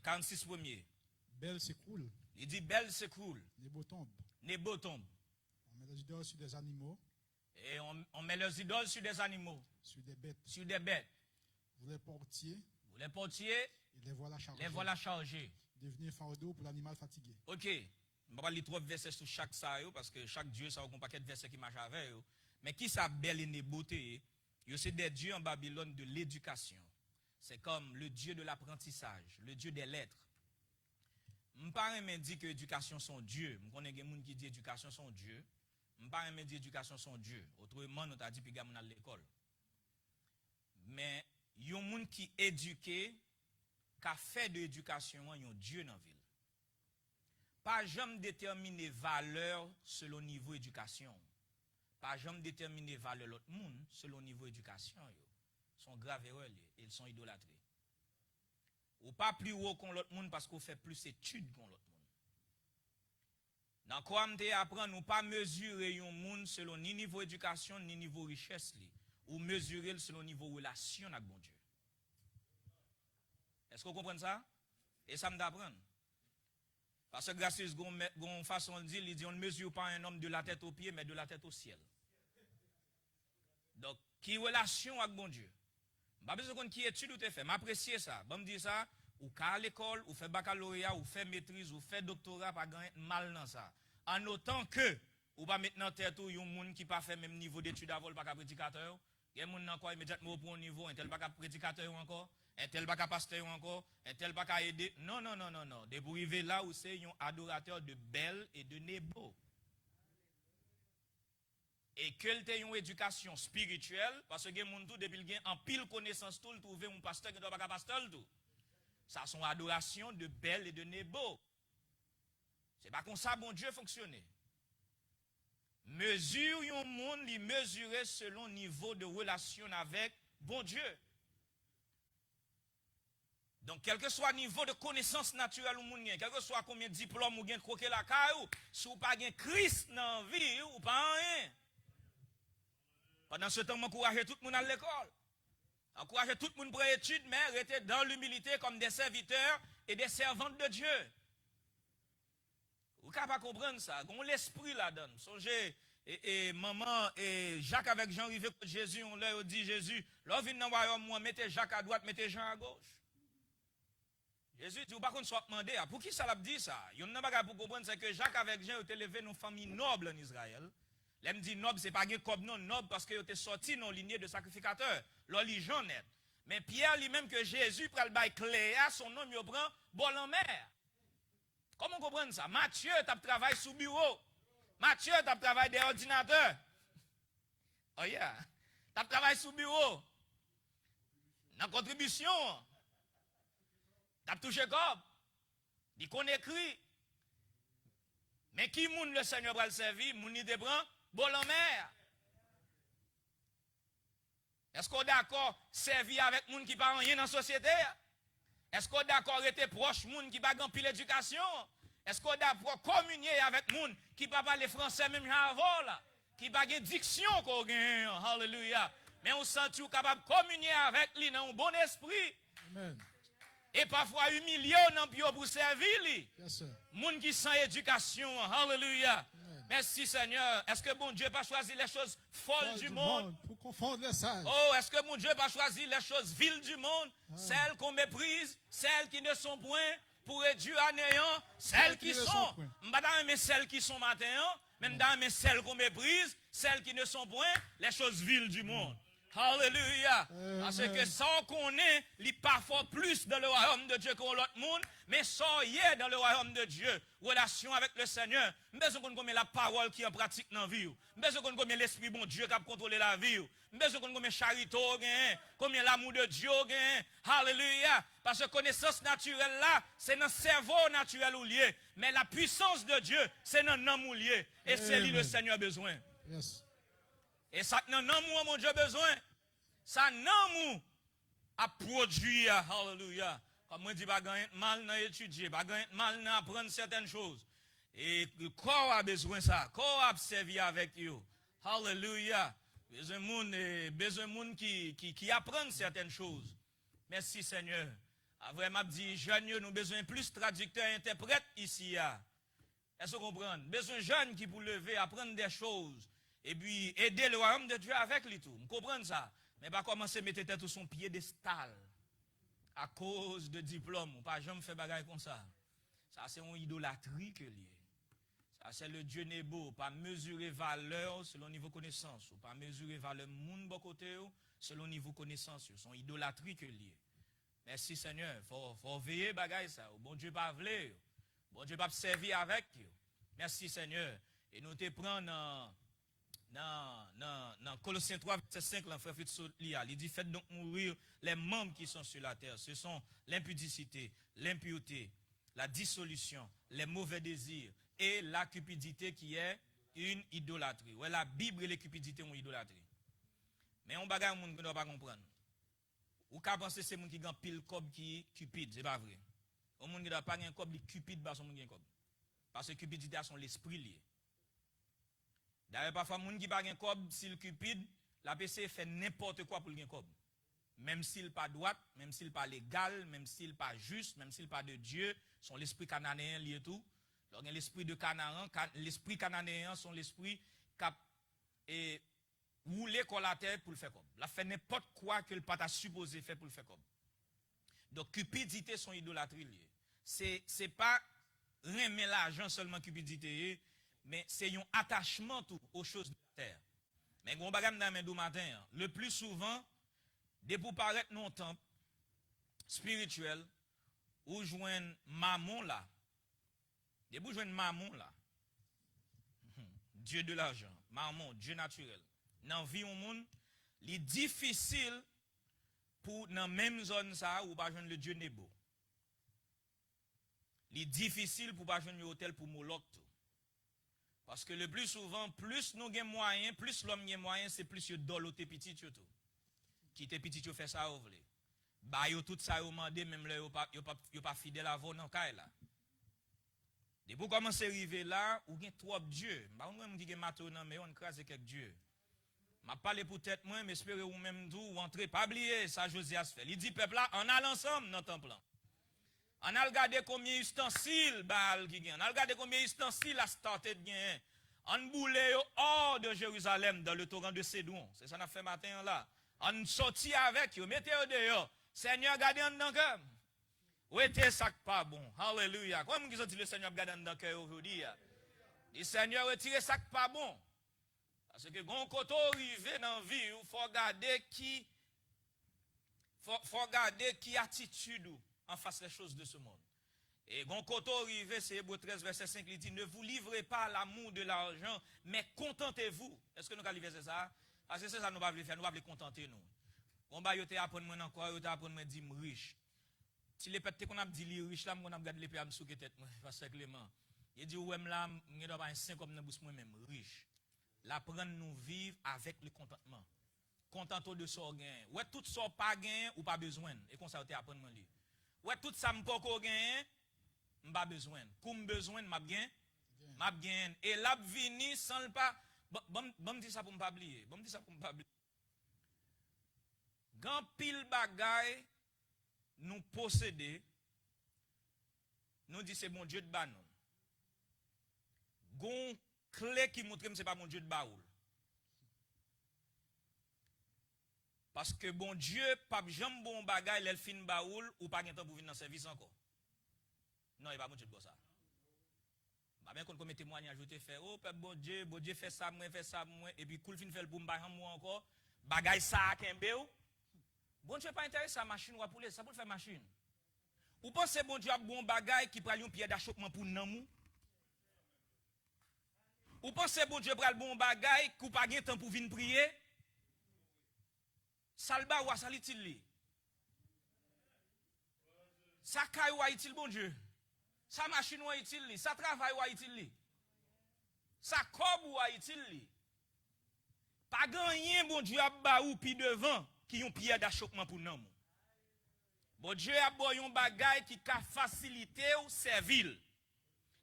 46 premier. Bel s'écroule. Il dit Bel s'écroule. Nebo tombe. Nebo tombe. On met les idoles sur des animaux. Et on met leurs idoles sur des animaux. Sur des bêtes. Sur des bêtes. Vous les portiez. Vous les portiez. Et les voilà chargés. Les voilà chargés. Devenir fardeau pour l'animal fatigué. Ok. Je ne vais pas lire 3 versets sur chaque ça, parce que chaque Dieu, ça a un paquet de versets qui marchent avec eux. Mais qui ça Bel et Nebo, c'est des dieux en Babylone de l'éducation. C'est comme le Dieu de l'apprentissage, le Dieu des lettres. Je ne pas dire que l'éducation sont Dieu. Je connais des gens qui disent éducation sont Dieu. Je ne pas dire éducation sont Dieu. Autrement, nous avons dit que nous à l'école. Mais il y a des gens qui éduquent, qui a fait de l'éducation, il y a Dieu dans la ville. Pas jamais déterminer valeur selon niveau éducation. Pas jamais déterminer valeur l'autre monde selon niveau éducation. Ils sont graves erreurs, ils sont idolâtrés. Ou pas plus haut qu'on l'autre monde parce qu'on fait plus d'études qu'on l'autre monde. Dans quoi on apprend, nous pas mesurer un monde selon ni niveau éducation ni niveau richesse ou mesurer selon niveau relation avec bon Dieu. Est-ce que vous comprenez ça? Et ça me d'apprendre. Parce que grâce gon façon de dire, il dit on ne mesure pas un homme de la tête aux pieds, mais de la tête au ciel. Donc, qui relation avec bon Dieu? Pas besoin qui étude ou te fait, m'apprécier ça. Bon me dire ça, ou qu'à l'école, ou fait baccalauréat, ou fait maîtrise, ou fait doctorat, pas gagner mal dans ça. En autant que, ou pas mettre dans tête ou yon moun qui pas fait même niveau d'études avant, pas qu'à prédicateur. Yon moun nan quoi immédiatement au bon niveau, un tel pas qu'à prédicateur encore. Un tel pas qu'à pasteur encore, un tel pas qu'à aider. Non, non, non, non, non. De pour arriver là où c'est un adorateur de Bel et de Nebo. Et que tu une éducation spirituelle, parce que les gens tout depuis le en pile connaissance tout, trouver un pasteur qui doit pas pasteur tout. Ça sont adoration de Bel et de Nebo. C'est pas comme ça bon Dieu fonctionne. Mesure un monde li mesurer selon niveau de relation avec bon Dieu. Donc, quel que soit le niveau de connaissance naturelle ou moun gen, quel que soit combien de diplômes ou gen croquer la caille, si ou pas gen Christ dans la vie, ou pas rien. Pendant ce temps, j'encourage tout le monde à l'école. Encourage tout le monde pour études, mais rester dans l'humilité comme des serviteurs et des servantes de Dieu. Vous ne pouvez pas comprendre ça. On l'esprit là-dedans. Songez, et maman et Jacques avec Jean arrivé contre Jésus, on leur dit Jésus, l'on vient dans le royaume, moi, mettez Jacques à droite, mettez Jean à gauche. Jésus dit, ou pas qu'on soit demandé, pour qui ça l'a dit ça? Il y a un bagage pour comprendre, c'est que Jacques avec Jean ont élevé une famille noble en Israël. L'aime dit noble, c'est pas comme non noble parce qu'il était sorti dans la lignée de sacrificateurs. L'oligeon net. Mais Pierre lui-même que Jésus prend le bail Cléa, son nom il prend bol en mer. Comment comprendre ça? Matthieu t'a travaillé sous bureau. Matthieu t'a travaillé des ordinateurs. Oh yeah. T'a travaillé sous bureau. Dans contribution. T'as touché comme. Il connaît écrit. Mais qui moun le Seigneur va le servir? Moun il te prend bol en mer. Est-ce qu'on est d'accord servir avec moun qui pas rien dans la société? Est-ce qu'on est d'accord être proche moun qui pas pile l'éducation? Est-ce qu'on est d'accord communier avec moun qui pas parler français même avant là? Qui pas de diction qu'on gagne? Hallelujah. Mais on sent tout capable de communier avec lui dans un bon esprit. Amen. Et parfois humilié dans pio pour servir lui. Yes, sir. Moun qui sans éducation. Hallelujah. Amen. Merci Seigneur. Est-ce que bon Dieu pas choisi les choses folles du monde? Pour confondre les sages. Oh, est-ce que mon Dieu pas choisi les choses viles du monde? Celles qu'on méprise, celles qui ne sont point pour réduire à néant, celles qui sont. Madame, mais celles qui sont matin, même dans mais celles qu'on méprise, celles qui ne sont point, les choses viles du monde. Alléluia. Parce que sans qu'on ait, il parfois plus dans le royaume de Dieu que l'autre monde, mais sans y est dans le royaume de Dieu, relation avec le Seigneur, besoin qu'on connaisse la parole qui est en pratique dans la vie, besoin qu'on connaisse l'esprit bon Dieu qui a contrôlé la vie, besoin qu'on connaisse charité, combien l'amour de Dieu, alléluia. Parce que connaissance naturelle là, c'est dans le cerveau naturel ou lié, mais la puissance de Dieu, c'est dans l'homme ou lié, et c'est lui le Seigneur besoin. Yes. Et ça n'a pas mon Dieu besoin. Ça n'a pas à produire. Alléluia. Comme moi, je dis, pas mal dans étudier, pas mal dans apprendre certaines choses. Et le corps a besoin de ça. Le corps a servi avec eux. Alléluia. Besoin de monde qui apprennent certaines choses. Merci Seigneur. Vraiment, dit, jeunes, nous avons besoin de plus de traducteurs et interprètes ici. Est-ce que vous comprenez? Besoin de jeunes qui pour lever, apprendre des choses. Et puis aider le royaume de Dieu avec lui tout. Vous comprenez ça? Mais pas commencer à mettre tête sur son piédestal à cause de diplôme. Ou pas jamais faire bagaille comme ça. Ça c'est une idolâtrie que lié. Ça c'est le Dieu Nebo. Pas mesurer valeur selon niveau connaissance. Ou pas mesurer valeur monde bon côté selon niveau connaissance. C'est une idolâtrie que lié. Merci Seigneur. Faut veiller bagaille ça. Bon Dieu pas vle. Bon Dieu pas servir avec. Merci Seigneur. Et nous te prenons dans Colossiens 3, verset 5, frère il dit, faites donc mourir les membres qui sont sur la terre. Ce sont l'impudicité, l'impureté, la dissolution, les mauvais désirs et la cupidité qui est une idolâtrie. Ouais, la Bible et la cupidité ont idolâtrie. Mais on bagaille monde qui ne doit pas comprendre. Ou qu'à penser c'est monde qui gagne pile cob qui cupide, c'est pas vrai. Au monde qui doit pas gagner cob, il cupide pas son monde qui cob. Parce que cupidité a son l'esprit lié. D'ailleurs, parfois, les gens qui n'ont pas de cob, s'il cupide, la PC fait n'importe quoi pour le cob. Même s'il n'est pas droit, même s'il n'est pas légal, même s'il n'est pas juste, même s'il n'est pas de Dieu, son l'esprit cananéen lié tout. Donc, l'esprit de Canaan, l'esprit cananéen, son l'esprit qui roulé sur la terre pour le faire cob. La fait n'importe quoi que le pas supposé faire pour le faire cob. Donc, cupidité, son idolâtrie liée. C'est pas remettre l'argent seulement cupidité, mais c'est un attachement tout aux choses de la terre. Mais on bagam dans mes matin, le plus souvent, dès pour paraître non temple spirituel, ou joindre mammon là, dès pour joindre mammon là, Dieu de l'argent, mammon, Dieu naturel, dans vie au monde, il est difficile pour dans même zone ça ou pas joindre le Dieu Nebo. Il est difficile pour pas joindre un hôtel pour Moloch tout. Parce que le plus souvent, plus nous avons moyens, plus l'homme a moyens, c'est plus de dolo te petit tout. Qui te petit fait ça ou vle. Bah yo tout ça yo mandé même là yo pas fidèle à vous dans caille là. Depuis pour commencer arriver là, ou gen trop Dieu. Bah on même qui gen mato nan mais on crase quelques Dieu. M'a parlé pour tête moi, mais espérer ou même tout ou entrer pas oublier ça Josias fait. Il dit peuple là, on a ensemble dans temple. On a regardé combien d'ustensiles Baal qui gagne. On a regardé combien d'ustensiles la starté de gagne. On boule hors de Jérusalem dans le torrent de Cédron. C'est ça qu'on a fait matin là. On sorti avec eux, mettez eux dehors. Seigneur, gardez en dans cœur. Où était ça pas bon? Alléluia. Comment vous dit le Seigneur garde en dans cœur aujourd'hui? Le Seigneur retire ça pas bon. Parce que quand on arrive dans la vie, il faut regarder qui attitude en face des choses de ce monde. Et quand on arrive, c'est Hébreux 13, verset 5, il dit, ne vous livrez pas à l'amour de l'argent, mais contentez-vous. Est-ce que nous allons lire ça? Parce que c'est ça que nous allons faire, nous allons contenter nous. On va y apprendre encore, y apprendre à dire riche. Si les pètes qu'on a dit riche là, on a regardé les pètes à me souquer tête, parce que Clément. Il dit, ouais, là, je dois pas un 5 comme dans bouche moi-même, riche. L'apprendre nous vivre avec le contentement. Contentement de ça gain. Ouais, tout ça pas gain ou pas besoin. Et comme ça, tu apprendre à lire. Ouais, tout ça m'pas gain, m'pas besoin. Comme besoin, m'a gain. M'a gain. Et là, vini sans le pas. Bon, dis ça pour m'pas oublier. Bon, dis ça pour m'pas oublier. Gan pile bagay nous posséder, nous dit c'est bon Dieu de banon. Gon clé qui montre que c'est pas mon Dieu de baoul. Parce que bon Dieu, pas jamais bon bagay, l'el fin baoul ou pas gen temps pour venir dans service encore. Non, il pas mon Dieu de ça. Bah bien qu'on comme témoignage je te fait, oh peuple bon Dieu fait ça moi, et puis cool fin fait pour m'ba moi encore. bagay ça kembe ou. Bon Dieu pas intéressé à machine ou à poulet, ça pour faire machine. Ou pensez bon Dieu a bon bagay qui prend un pied d'achoppement pour namou? Ou pensez bon Dieu pral bon bagay qui pas gen temps pour venir prier? Salba ou salitil li. Ça kay ou itil bon Dieu. Ça machine ou itil li, ça travail ou itil li. Ça kob ou itil li. Pas gagné bon Dieu a ba ou pi devant qui yon pied d'achoppement pour namou. Bon Dieu a bo yon bagay qui ka faciliter ou servir.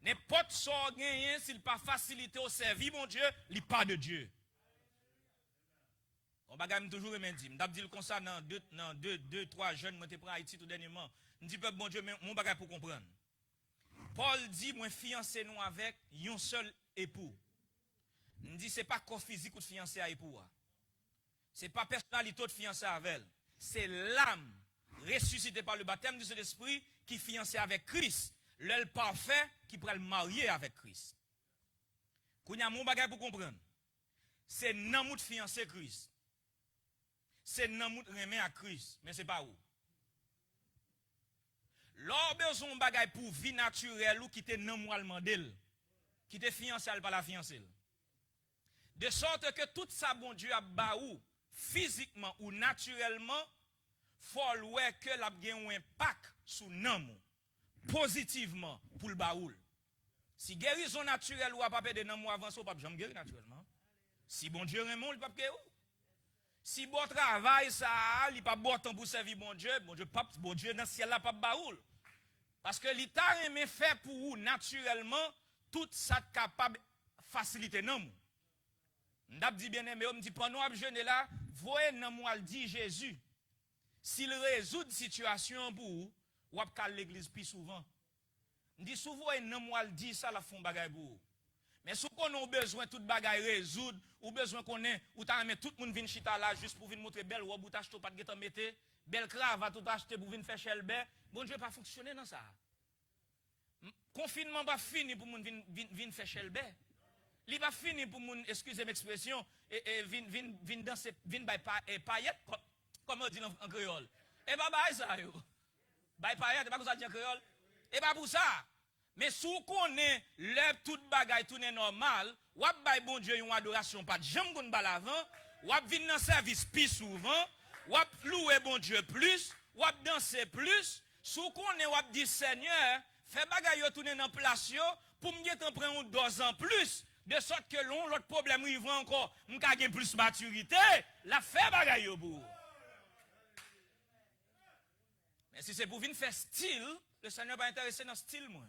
N'importe so gagné s'il pas faciliter ou servir bon Dieu, li pas de Dieu. On bagay m toujours me dit, m'dap dit comme ça dans deux trois jeunes moi te prend Haïti tout dernièrement. M'dit peuple bon Dieu mon bagay pour comprendre. Paul dit moi fiancé nous avec yon seul époux. M'dit c'est pas corps physique ou fiancé à époux. C'est pas personnalité de fiancé avec elle. C'est l'âme ressuscité par le baptême du Saint-Esprit qui fiancé avec Christ, l'œil parfait qui pourrait le marier avec Christ. Kounya mon bagay pour comprendre. C'est nan mout fiancé Christ. C'est nan mout remet à Christ, mais c'est pas où. L'or besoin bagay pour vie naturelle ou qui te nan moal mandel, qui te fiancé par la fiancée. De sorte que tout ça bon Dieu a baou physiquement ou naturellement faut ouais que l'a gen un impact sur nan positivement pour le baoul. Si guérison naturelle ou a pas de nan mou avance ou pas jamais guérir naturellement. Si bon Dieu remon il pas guérir. Si bon travail ça il pas bon temps pour servir bon Dieu dans ciel là pas baoul. Parce que l'état remet fait pour vous naturellement tout ça capable faciliter nan. M'dap dit bien aimé, on dit pendant ap jeûner là, voyez nan mou al dit Jésus. S'il résout une situation pour vous, ou ap kal l'église plus souvent. M'dit souvent nan mou al dit ça la font bagay pour vous. Mais si on a besoin tout bagay résoudre, ou besoin qu'on ait ou ta met tout monde vinn chita là juste pour venir montrer belle robe ou t'acheter pas de getan mette, belle cravate ou t'acheter pour venir faire chelbe, bon Dieu pas fonctionner dans ça. Confinement pas fini pour moun vinn faire chelbe. Li pas fini pour moun, excusez m'expression, et vin danser, vin bay paillettes, comme on dit en créole. Et pas bay ça yo. Bay paillettes, pas comme ça dit en créole. Et pas pour ça. Mais si on connaît le tout bagay tout est normal, wap bay bon Dieu une adoration pas jamais gon bal avant, wap vin dans service plus souvent, wap louer bon Dieu plus, wap danser plus, si on connaît wap dit Seigneur, fais bagay yo tourner dans place yo pour me get en prendre 2 ans plus. De sorte que l'autre problème il va encore, m'ka gen plus maturité, la fait bagay yo bou. Mais si c'est pour venir faire style, le Seigneur pas intéressé dans style moi.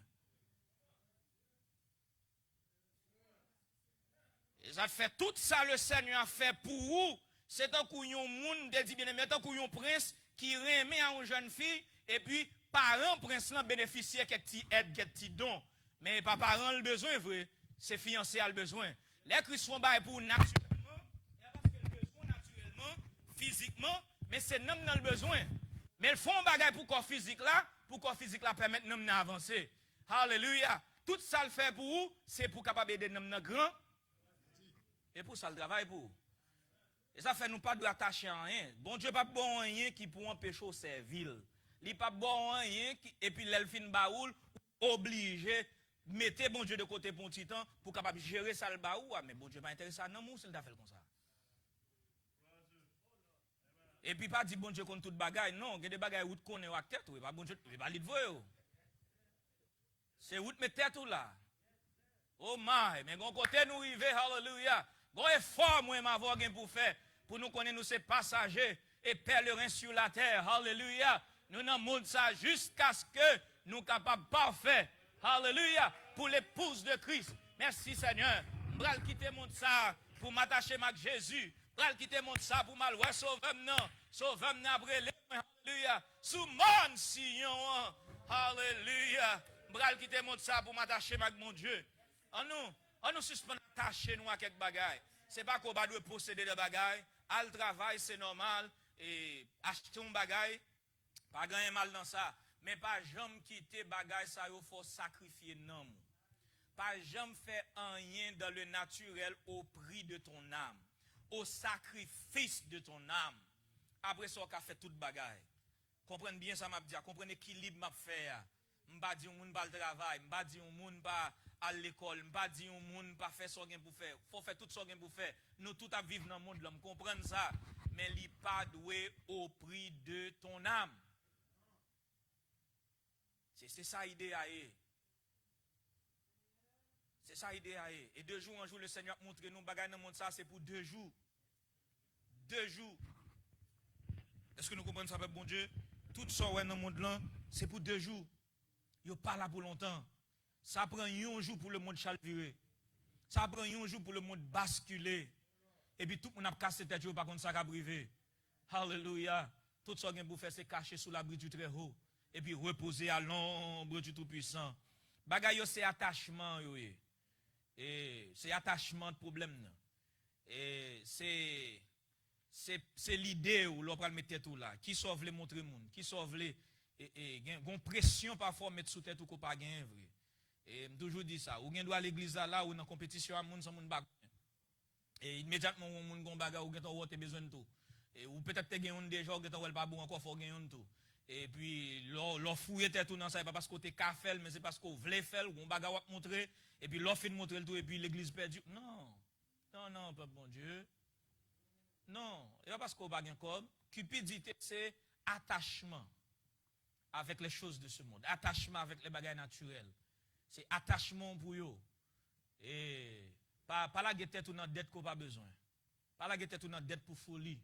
Et ça fait tout ça le Seigneur a fait pour vous. C'est un couillon moun de dit bien aimé, un couillon prince qui remet à une jeune fille et puis parent prince là bénéficier quelques petits aides, quelques petits dons. Mais pas parent le besoin vrai. C'est fiancé a le besoin. Les Christ font bail pour naturellement, parce que le besoin naturellement, physiquement, mais c'est non dans le besoin. Mais ils font bagay pour corps physique là permettre nous d'avancer. Alléluia. Tout ça le fait pour vous, c'est pour capable aider nous grand. Et pour ça le travail pour vous. Et ça fait nous pas de attacher à rien. Bon Dieu pas bon rien qui pour empêcher au servir. Il pas bon rien et puis l'elfin baoul obligé mettez bon Dieu de côté pour un petit temps pour capable gérer ça le baou, mais bon Dieu pas intéressé à non mou s'il t'a fait comme ça. Et puis pas dit bon Dieu contre toute bagaille, non, il y a des bagailles où connaît à tête, oui, pas bon Dieu, il va l'idée c'est où mettre tête là. Oh my, mais gon côté nous river, hallelujah. Gon effort moi m'avoir gain pour faire pour nous connaître nous ces passagers et pèlerins sur la terre, hallelujah. Nous dans monde ça jusqu'à ce que nous capables parfait. Alléluia, pour l'épouse de Christ. Merci Seigneur. M'bral quitter mon ça pour m'attacher avec Jésus. M'bral quitter mon ça pour m'allouer sauvem nan brele. Alléluia. Sous mon sillon. Alléluia. M'bral quitter mon ça pour m'attacher avec mon Dieu. On nous suspend attacher nous à quelques bagailles. C'est pas qu'on va doit posséder des bagailles. Al travail c'est normal et acheter un bagaille pas gagner mal dans ça. Mais pas jamais quitter bagay ça il faut sacrifier non. Pas jamais faire rien dans le naturel au prix de ton âme. au sacrifice de ton âme. Après ça, on a fait toute bagaille. Comprenez bien ça, m'a dit, comprenez l'équilibre m'a fait. M'pa di un moun pas le travail, m'pa di un moun pas à l'école, m'pa di un moun pas faire ça pour faire. Faut faire tout ça pour faire. Nous tout à vivre dans le monde là, comprendre ça, mais li pas doué au prix de ton âme. C'est ça l'idée à eux. C'est ça l'idée à eux. Et 2 jours en jour, le Seigneur a montré nous bagaille dans le monde ça, c'est pour 2 jours. 2 jours. Est-ce que nous comprenons ça, peuple bon Dieu? Tout ça dans le monde là, c'est pour 2 jours. Yo pas là pour longtemps. Ça prend 1 jour pour le monde chalvirer. Ça prend 1 jour pour le monde basculer. Et puis tout le monde a cassé tête, par contre ça a privé. Alléluia. Tout ça que vous faire c'est cacher sous l'abri du très haut et puis reposer à l'ombre du tout puissant. Bagay c'est attachement yo. Et c'est attachement de problème. Et c'est l'idée où l'on va mettre tout là. Qui sauve les montrer monde, qui sauve les gon pression parfois mettre sous tête ou qu'on pas gain vrai. Et toujours dit ça, ou gen doit l'église là ou dans compétition à monde sans monde bag. Et immédiatement on monde gon bagarre ou gen ton wote besoin de tout. Et ou peut-être te gen on déjà ou gen ton pas bon encore faut gen on tout. Et puis l'on fouiller tête tout dans ça pas parce que t'es ka faire mais c'est parce qu'on veut faire ou gon bagarre ou montrer et puis l'on fin montrer le tout et puis l'église perdue. Non. Non, peuple bon Dieu. Non, et pas parce qu'on pas gen comme cupidité c'est attachement avec les choses de ce monde, attachement avec les bagages naturels. C'est attachement pour eux. Et pas la guette tout dans dette qu'on pas besoin. Pas la guette tout dans dette pour folie.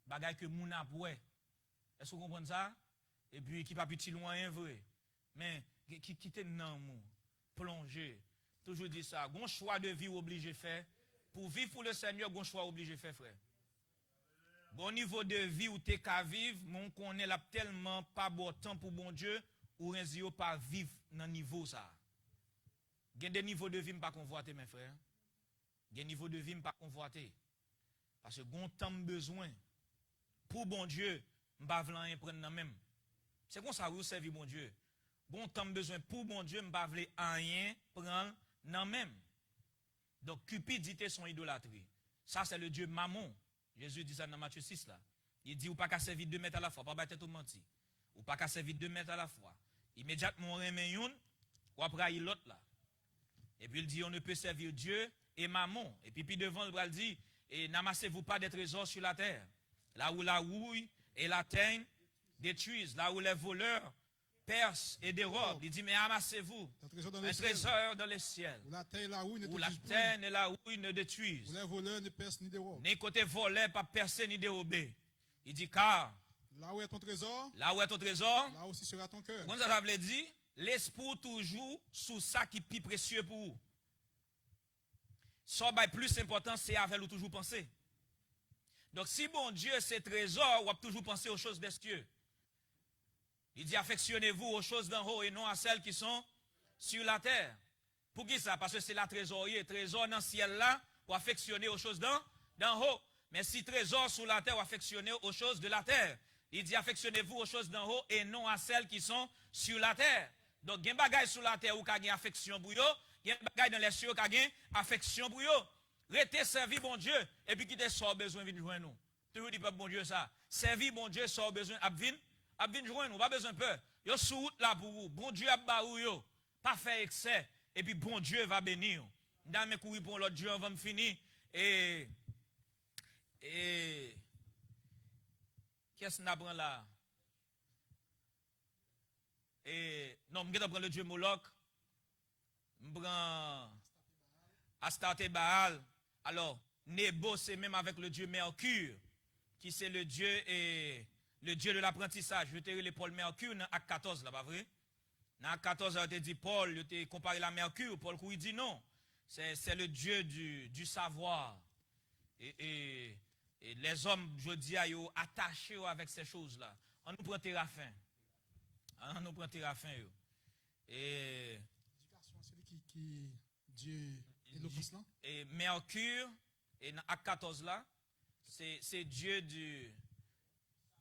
Bagages que moun a pour. Est-ce que vous comprenez ça? Et puis qui pas petit loin vrai. Mais qui quitte nan mou, plonger. Toujours dit ça, gon choix de vie obligé faire. Pour vivre pour le Seigneur, gon choix obligé faire frère. Bon niveau de vie où t'es qu'à vivre, mon connaît là tellement pas bon temps pour bon Dieu, ou rien pas vivre dans niveau ça. Gen des niveaux de vie pas convoiter mes frères. Gen niveau de vie pas convoiter. Parce que gon temps besoin pour bon Dieu, m'pa vle rien prendre nan même. C'est comme ça vous servir bon Dieu. Bon temps besoin pour bon Dieu, m'pa vle rien prendre nan même. Donc cupidité son idolâtrie. Ça c'est le Dieu Mammon. Jésus dit ça dans Matthieu 6 là. Il dit ou pas qu'à servir 2 mètres à la fois, pas battre tout menti. Ou pas qu'à servir 2 mètres à la fois. Immédiatement on remet une, ou après il l'autre là. Et puis il dit on ne peut servir Dieu et Mammon. Et puis devant il dit et n'amassez-vous pas des trésors sur la terre. Là où la houille et la teigne détruisent, là où les voleurs percent et dérobent. Il dit mais amassez-vous un trésor dans les ciels. Où la teigne et la houille ne détruisent. Où les voleurs ne percent ni dérobent. Ni côté volé, pas percer ni dérober. Il dit car là où est ton trésor, là aussi sera ton cœur. Comment ça veut dire? L'esprit toujours sous ça qui est plus précieux pour vous. Ça va plus important, c'est avec vous toujours penser. Donc si bon Dieu c'est trésor, vous toujours penser aux choses des cieux. Il dit affectionnez-vous aux choses d'en haut et non à celles qui sont sur la terre. Pour qui ça? Parce que c'est la trésorier. Trésor dans le ciel là, ou affectionner aux choses d'en haut. Mais si trésor sur la terre, ou affectionner aux choses de la terre. Il dit affectionnez-vous aux choses d'en haut et non à celles qui sont sur la terre. Donc, il y a des bagages sur la terre où il y a affection pour eux. Il y a des bagages dans les cieux où il y a affection pour eux. Restez servi bon Dieu. Et puis, quittez ça, besoin de joindre nous. Toujours dit, bon Dieu, ça. Servi bon Dieu, ça, besoin de joindre nous. Pas besoin de peur. Yo sous route là pour vous. Bon Dieu a barou yo. Pas faire excès. Et puis, bon Dieu va bénir. Dans mes courir pour l'autre Dieu, on va me finir. Et. Qu'est-ce qu'on apprend là? Et non, je vais prendre le Dieu Moloch. Je prends Astarte Baal. Alors, Nebo, c'est même avec le Dieu Mercure, qui c'est le Dieu de l'apprentissage. Je t'ai dit Paul Mercure dans Acte 14, là, pas vrai? Dans Acte 14, il te dit Paul, il t'a comparé la Mercure. Paul, il dit non. C'est le Dieu du savoir. Et les hommes, je dis, sont attachés avec ces choses-là. On nous prend Théraphin. On nous prend Théraphin. Et l'éducation, celui qui Dieu éloquence là. Et Mercure, et dans Acte 14 là, c'est Dieu du.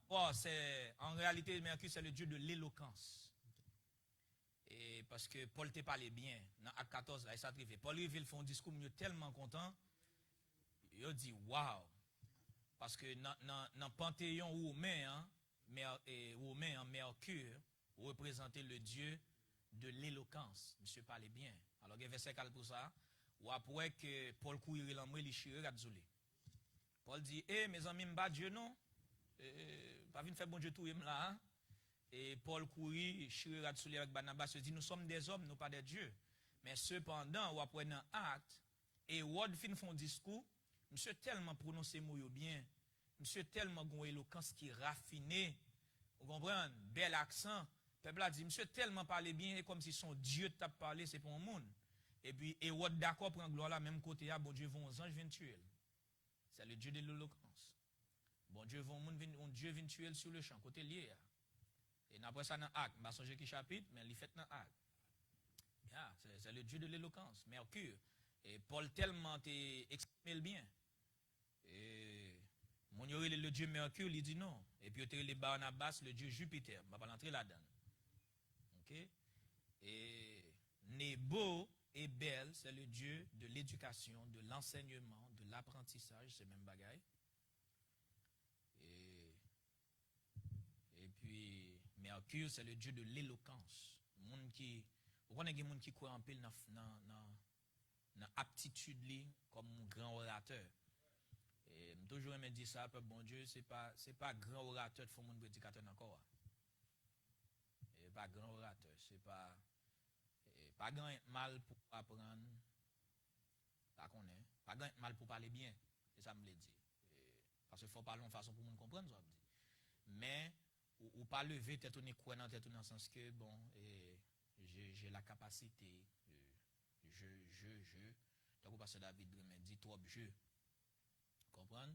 Oh, en réalité, Mercure, c'est le Dieu de l'éloquence. Et parce que Paul te parlait bien. Dans Acte 14 là, il s'est arrivé. Paul il fait un discours, il est tellement content. Il dit waouh. Parce que dans le panthéon romain, Mercure représentait le dieu de l'éloquence. Monsieur parlait bien. Alors, il y a verset pour ça. Ou après que Paul courir l'ambre, il chire Radzoulé. Paul dit, mes amis, m'bat Dieu, non? Pas venir faire bon Dieu tout là. Hein? Et Paul courir, chire Radzoulé avec Barnabas, il dit, nous sommes des hommes, nous pas des dieux. Mais cependant, ou après dans acte, et Ward fin font discours, monsieur tellement prononcé mot bien, monsieur tellement gon éloquence qui raffiné, vous comprenez, bel accent. Peuple a dit, monsieur tellement parlé bien, comme si son Dieu t'a parlé, c'est pour un monde. Et puis, et Ward d'accord prend gloire là, même côté, bon Dieu vont aux anges viennent tuer. C'est le Dieu de l'éloquence. Bon Dieu vont un Dieu vient tuer sur le champ, côté lié. Et après ça dans acte, je ne sais qui chapitre, mais il fait dans acte. C'est le Dieu de l'éloquence, Mercure. Et Paul tellement exprimé bien. Et mon le Dieu Mercure, il dit non. Et puis il y a Barnabas, le Dieu Jupiter. Je ne vais pas entrer là-dedans. Ok? Et Nebo et Bel, c'est le Dieu de l'éducation, de l'enseignement, de l'apprentissage, c'est même bagaille. Et puis Mercure, c'est le Dieu de l'éloquence. Vous connaissez des gens qui croient en pile dans aptitude comme un grand orateur. Et je toujours aimé dire ça, peuple bon Dieu, c'est pas grand orateur de faut mon prédicateur encore. Et pas grand orateur, c'est pas grand mal pour apprendre, pas grand mal pour parler bien, c'est ça me le dit. Parce qu'il faut parler en façon pour nous comprendre ça. Mais ou pas lever tête ou croire dans tête dans le sens que bon j'ai la capacité je donc au pasteur David me dit trop jeu comprendre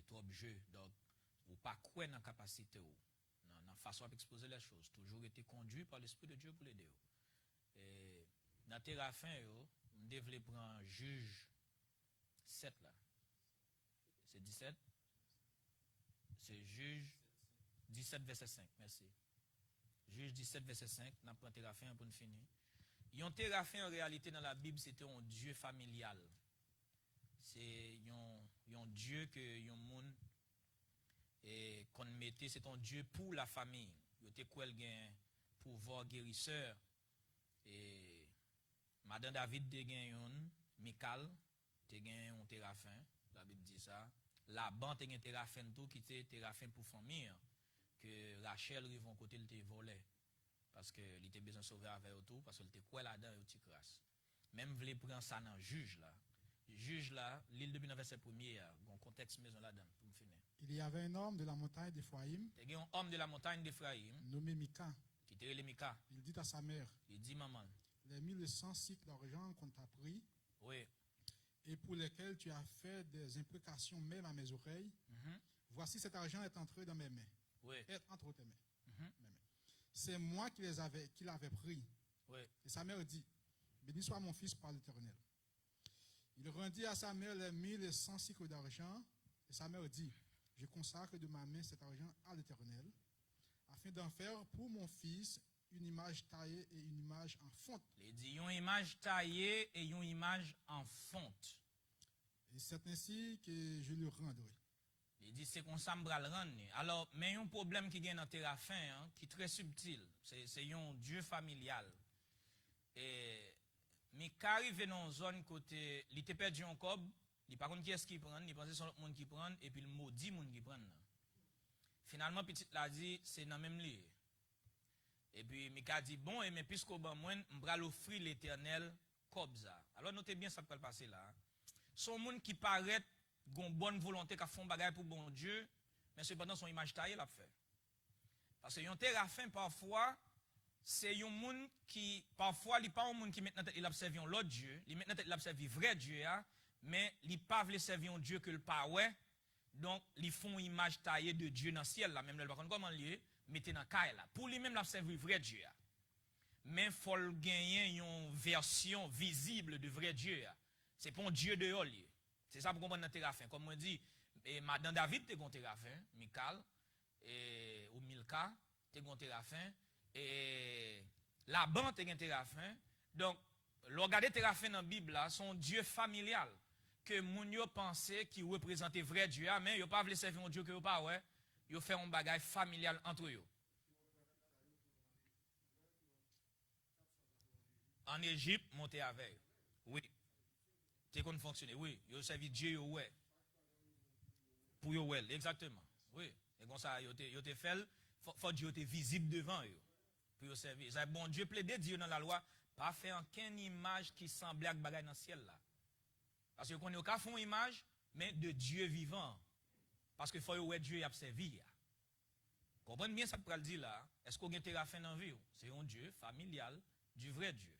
trop jeu donc ou pas croire dans capacité ou dans façon d'exposer les choses toujours été conduit par l'esprit de Dieu pour l'aider et dans Théraphin yo me devait prendre juge 7 là c'est 17 c'est juge 17 verset 5 merci juge 17 verset 5 n'a prend Théraphin pour nous finir. Yon Théraphin en réalité dans la Bible c'était un dieu familial. C'est un dieu que yon moun et qu'on mettait c'est un dieu pour la famille. Il était quoi le gain pouvoir guérisseur et Madame David te gain yon Michal te gain un Théraphin, la Bible dit ça. Laban te gain Théraphin tout qui était Théraphin pour famille que Rachel rive en côté il te volé. Parce que il était besoin de sauver avec tout parce qu'il était quoi là-dedans et il crasse. Même voulait prendre ça dans juge là. Juge là, l'île depuis le verset 1er, un contexte maison là-dedans pour me finir. Il y avait un homme de la montagne d'Ephraïm. Il y a un homme de la montagne d'Ephraïm nommé Mika. Qui était le Mika. Il dit à sa mère. Il dit maman. Les 1100 cycles d'argent qu'on t'a pris. Oui. Et pour lesquels tu as fait des imprécations même à mes oreilles. Voici cet argent est entré dans mes mains. Oui. Est entre tes mains. Mes mains. C'est moi qui l'avais pris. Oui. Et sa mère dit, béni soit mon fils par l'Éternel. Il rendit à sa mère les 1100 cycles d'argent. Et sa mère dit, je consacre de ma main cet argent à l'Éternel, afin d'en faire pour mon fils une image taillée et une image en fonte. Il dit, une image taillée et une image en fonte. Et c'est ainsi que je le rendrai. Il dit, c'est qu'on s'en va le rendre. Alors, mais il y a un problème qui vient dans Théraphin, qui est très subtil. C'est un dieu familial. Et, mais quand arrive dans une zone côté, il était perdu en cob, il par contre qui est-ce qui prend, il pensait sur l'autre monde qui prend, et puis le maudit monde qui prend. Finalement, petit l'a dit, c'est dans le même lieu. Et puis, Mika dit, bon, mais puisqu'au bas, moi, je vais l'offrir l'éternel comme ça. Alors, notez bien ça qui peut passer là. Son monde qui paraît gon bonne volonté qu'a font bagaille pour bon Dieu mais cependant son image taillée l'a fait parce que yon Théraphin parfois c'est un monde qui parfois il pas un monde qui maintenant il observe l'autre Dieu il maintenant il observe vrai Dieu mais il pas veut servir un Dieu que le pas ouais donc ils font une image taillée de Dieu dans le ciel là même le pas comment lié mettez dans caille là pour lui même l'observer vrai Dieu mais faut gagner une version visible de vrai Dieu c'est pas un Dieu de haut. C'est ça pour comprendre dans Théraphin. Comme on dit, Madame David te gon Théraphin, Michal, ou Milka, te gon Théraphin, et Laban te gon Théraphin. Donc, regardez Théraphin dans la Bible, là, son Dieu familial. Que que moun yo pensait qui représentait vrai Dieu, mais yo pas voulu servir un Dieu que yo pas ouais, yo fait un bagage familial entre eux. En Égypte, monter avec. Oui. C'est qu'on fonctionne. Oui, yo servi Dieu yo ouais. Pour yo ouais, exactement. Oui. Et comme ça yo te fait faut Dieu te visible devant yo. Pour yo servir. Ça bon Dieu plaide Dieu dans la loi, pas faire aucune image qui semble avec bagage dans le ciel là. Parce que qu'on a fait une image mais de Dieu vivant. Parce que faut yo ouais Dieu a servi. Comprenez bien ça que pral dit là. Est-ce qu'on a terrafin dans vie? C'est un Dieu familial du vrai Dieu.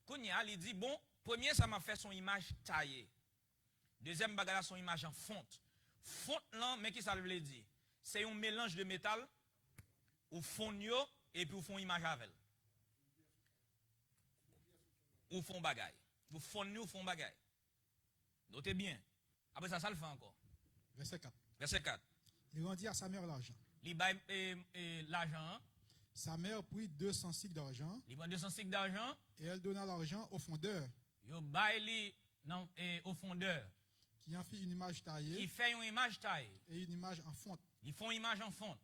Kounya, il dit, bon, premier, ça m'a fait son image taillée. Deuxième bagage, son image en fonte. Fonte là, mais qui ça veut dire? C'est un mélange de métal, ou fond et puis ou fond image avec. Ou fond bagaille. Ou fond ou fond bagaille. Notez bien. Après ça, ça le fait encore. Verset 4. Verset 4. Il rendit à sa mère l'argent. Il baille l'argent. Sa mère prit 200 cycles d'argent. Il prend 200 cycles d'argent. Et elle donna l'argent au fondeur. Il baille au fondeur. Qui en fit une image taillée. Qui fait une image taillée. Et une image en fonte. Ils font une image en fonte.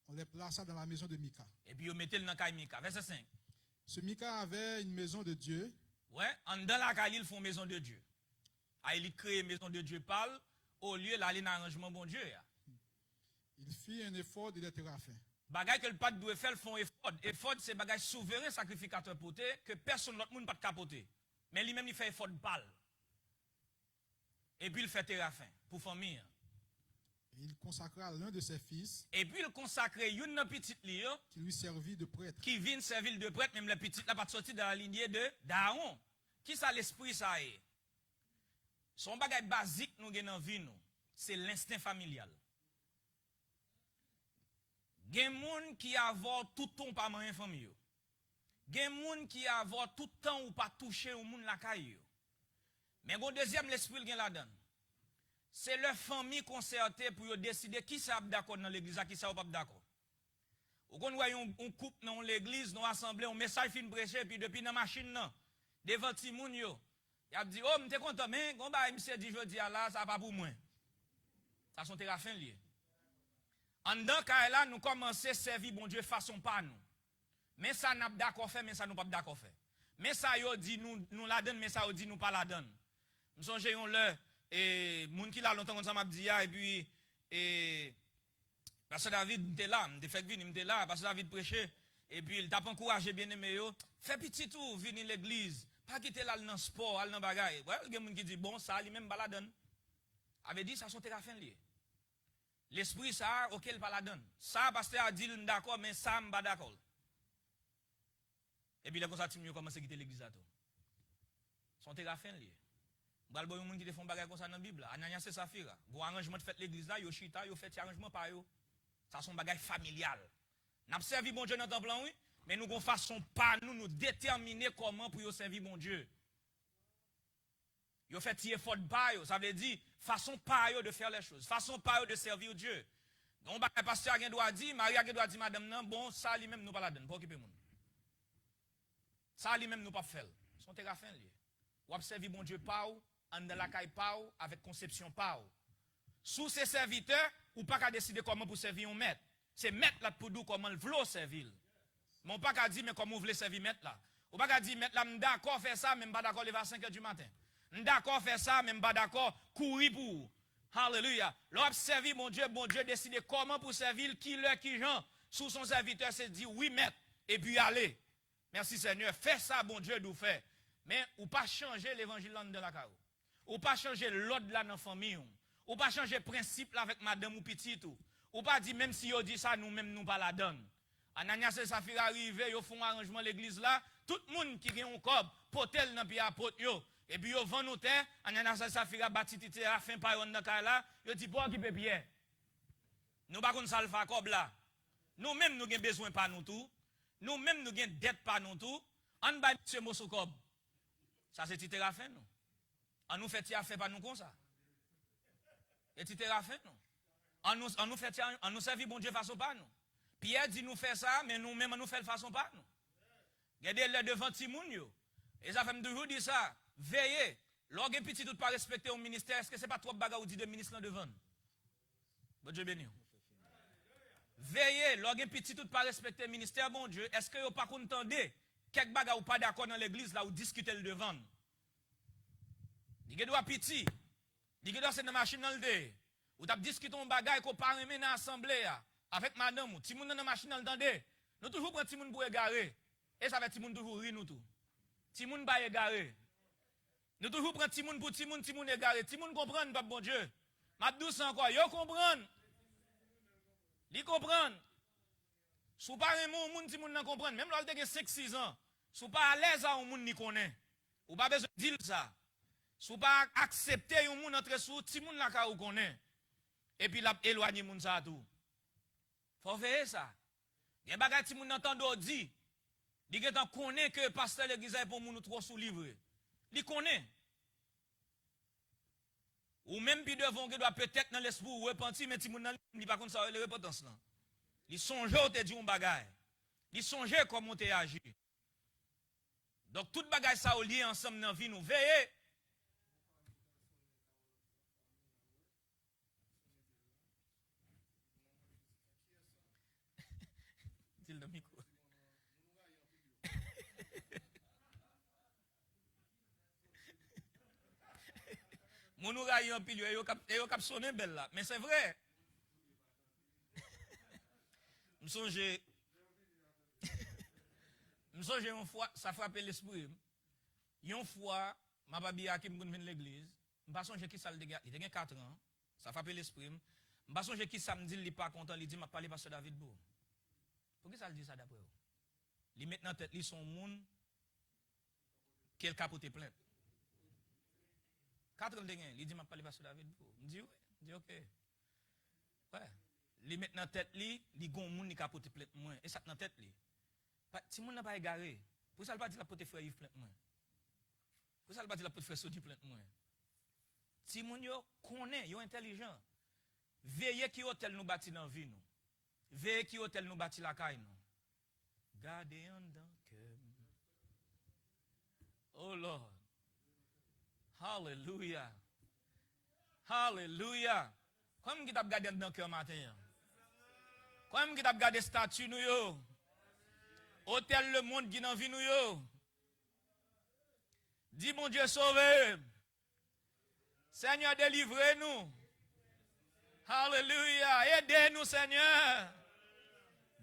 On les plaça dans la maison de Mika. Et puis ils mettent le dans la Mika. Verset 5. Ce Mika avait une maison de Dieu. Ouais, dans la caille, ils font maison de Dieu. Il crée maison de Dieu parle au lieu d'aller dans l'arrangement bon Dieu. Il fit un effort de les terraphins. Bagay que le pas doit faire, font effort. Effort, c'est bagay souverain sacrificateur poté que personne d'autre monde pas capoter. Mais lui-même, il fait effort de balle. Et puis il fait terrafin pour famille. Et il consacra l'un de ses fils. Et puis il consacre une petite lieu qui lui servit de prêtre. Qui vient servir de prêtre, même la petite n'a pas sorti dans la lignée de d'Aaron. Qui ça l'esprit ça est? Son bagay basique nous gagnons dans vie nous, c'est l'instinct familial. Gen moun qui avoir tout temps pas manger famille yo. Gen moun qui avoir tout temps ou pas toucher au moun la caille. Mais gon deuxième l'esprit gen la donne. C'est leur famille concertée pour décider qui ça d'accord dans l'église qui ça pas d'accord. Ou qu'on voit un couple dans l'église, dans l'assemblée, un message fin prêcher puis depuis dans machine nan, devant ti moun yo. Il a dit oh m'te content mais gon ba monsieur dit jodi là ça pas pour moi. Ça sont terrafin lié. En dedans, là, nous commençons à servir bon Dieu façon pas nous. Mais ça n'a pas d'accord fait, mais ça nous pas d'accord fait. Mais ça yo dit nous la donne, mais ça yo dit nous pas la donne. Nous songeons là et moun qui là longtemps comme ça m'a dit et puis parce que David était là, il fait venir était là parce que David prêchait et puis il t'a encouragé bien aimé yo, fais petit tour venir l'église, pas quitter là dans sport, aller dans bagaille. Ouais, il y a moun qui dit bon ça lui même pas la donne. Avait dit ça sont terrafin lié. L'esprit ça, auquel pas la donne. Ça, pasteur a dit d'accord, mais ça, je pas d'accord. Et puis, là, comme ça, tu commences à quitter l'église à tout. Son terrafin lié. Vous voyez, les gens qui font des choses comme ça dans la Bible. Ananias et Saphira. Vous arrangement de fait l'église là, vous chita, vous faites arrangement par eux. Ça, sont des choses familiales. Nous avons servi bon Dieu dans le temple, oui, mais nous ne faisons pas nous déterminer comment pour servir bon Dieu. Vous faites effort de pas, ça veut dire façon pas de faire les choses, façon pas de servir Dieu. Donc, le pasteur a doit dire, Marie a doit dire, madame, non, bon, ça lui-même nous pas la donne, pour occuper moun. Ça lui-même nous pas faire. Son terrafin lié. Ou observer bon Dieu pas en dans la caille pas avec conception pas. Sous ses serviteurs, ou pas qu'à décider comment pour servir un maître. C'est maître là pour nous comment le veut servir. Mais on pas qu'à dire mais comment vous voulez servir maître là. Ou pas qu'à dire maître là, d'accord faire ça, même pas d'accord lever à 5h du matin. D'accord faire ça, même pas d'accord courir pour. Alléluia. L'observer mon Dieu décider comment pour servir, qui l'heure, qui gens. Sous son serviteur, c'est dire oui, maître, et puis aller. Merci Seigneur. Fais ça, bon Dieu, d'où fait. Mais ou pas changer l'évangile dans la carreau. Ou pas changer l'ordre là dans la famille. Ou pas changer le principe là avec madame ou petit tout. Ou pas dire même si on dit ça, nous-mêmes nous pas la donne. Ananias et Saphira arrivé, ils font un arrangement l'église là. Tout le monde qui a un cob, potel dans pied à pot yo. Et puis, ils vont nous terre, Ananias et Saphira bâti tite à fin par yon dans là, ils disent pour qui peut pierre. Nous pas qu'on salfa cob là. Nous-mêmes nous avons besoin par nous tout. Nous-mêmes nous avons dette par nous tout. On va monsieur Mosso cob. Ça c'est tite à fin nous. On nous fait à faire par nous comme ça. Et tite à fin nous. On nous fait on nous servir bon Dieu façon par nous. Pierre dit nous faire ça, mais nous-mêmes nous fait façon par nous. Regardez le devant Timoun yo. Et ça fait toujours dire ça. Veillez, Lorsque petit tout pas respecter au ministère, est-ce que c'est pas trop bagarre ou dit de ministre là devant? Bon Dieu béni. Veillez, lorsque petit tout pas respecter le ministère, bon Dieu, est-ce que vous pas entendez quelques bagarre ou pas d'accord dans l'église là ou discuter le devant? Dit doit petit. Dit doit c'est dans machine dans le dé. Ou t'as discuté un bagage qu'on pas remet dans l'assemblée avec madame ou ti moun dans machine dans le tendé. Nous toujours prend ti moun pour égarer. Et ça fait ti moun toujours ri nous tout. Ti moun pas égarer. Nous toujours prend ti moun pour ti moun égarer. Ti moun comprendre pas bon Dieu. M'a douce encore, yo comprendre. Li comprendre. Sou pas un moun ti moun nan comprendre, même lorsque tu as 5 6 ans, sou pas à l'aise à un moun ni connaît. Ou pas besoin de dire ça. Sou pas accepter un moun entre sou ti moun la ka ou connaît. Et puis la éloigner moun ça tout. Faut faire ça. Gen bagay ti moun entendre di. Di gen tan connaît que pasteur l'église est pour moun trop sous livré. Li connaît. Ou même puis devant que doit peut-être dans l'esprit ou repentir mais ti moun nan li pas comme ça le repentance là. Li songe ou te dit un bagay. Li songe comment te agi. Donc tout bagay ça ou lié ensemble dans vie nous veillez. Dis le micro. Mon oreille en pile yo cap sonner belle là, mais c'est vrai. Me songe une fois ça frappe l'esprit. Une fois ma babi a qui me vinn l'église, me pas songe qui ça il a 4 ans, ça frappe l'esprit. Me pas songe qui ça me dit il pas content, il dit m'a parlé pasteur David Bou. Pourquoi ça le dit ça d'après vous? Il met dans tête li son monde quel capote plainte. 4 ans de gain, il dit m'a parlé pasteur David Bou. Me dit oui, dit OK. Ouais. Li met dans tête li gon moun ni capote plainte moi et ça dans tête li. Si moun n'a pas égaré, pour ça il pas dit la pote frère Yves plainte moi. Pour ça il pas dit la pote frère Sodi plainte moi. Si moun yo connaît, yo intelligent. Veillez qui hôtel nous bâti dans vie nous. Veillez qui hôtel nous bâti la caille nous. Gardez en dans cœur. Oh Lord. Hallelujah. Hallelujah. Comme qui t'a gardé dans cœur matin. Comme qui t'a gardé statue nous yo. Hôtel le monde qui dans vie nous yo. Dis mon Dieu sauvé. Seigneur délivrez-nous. Alléluia. Aidez-nous Seigneur.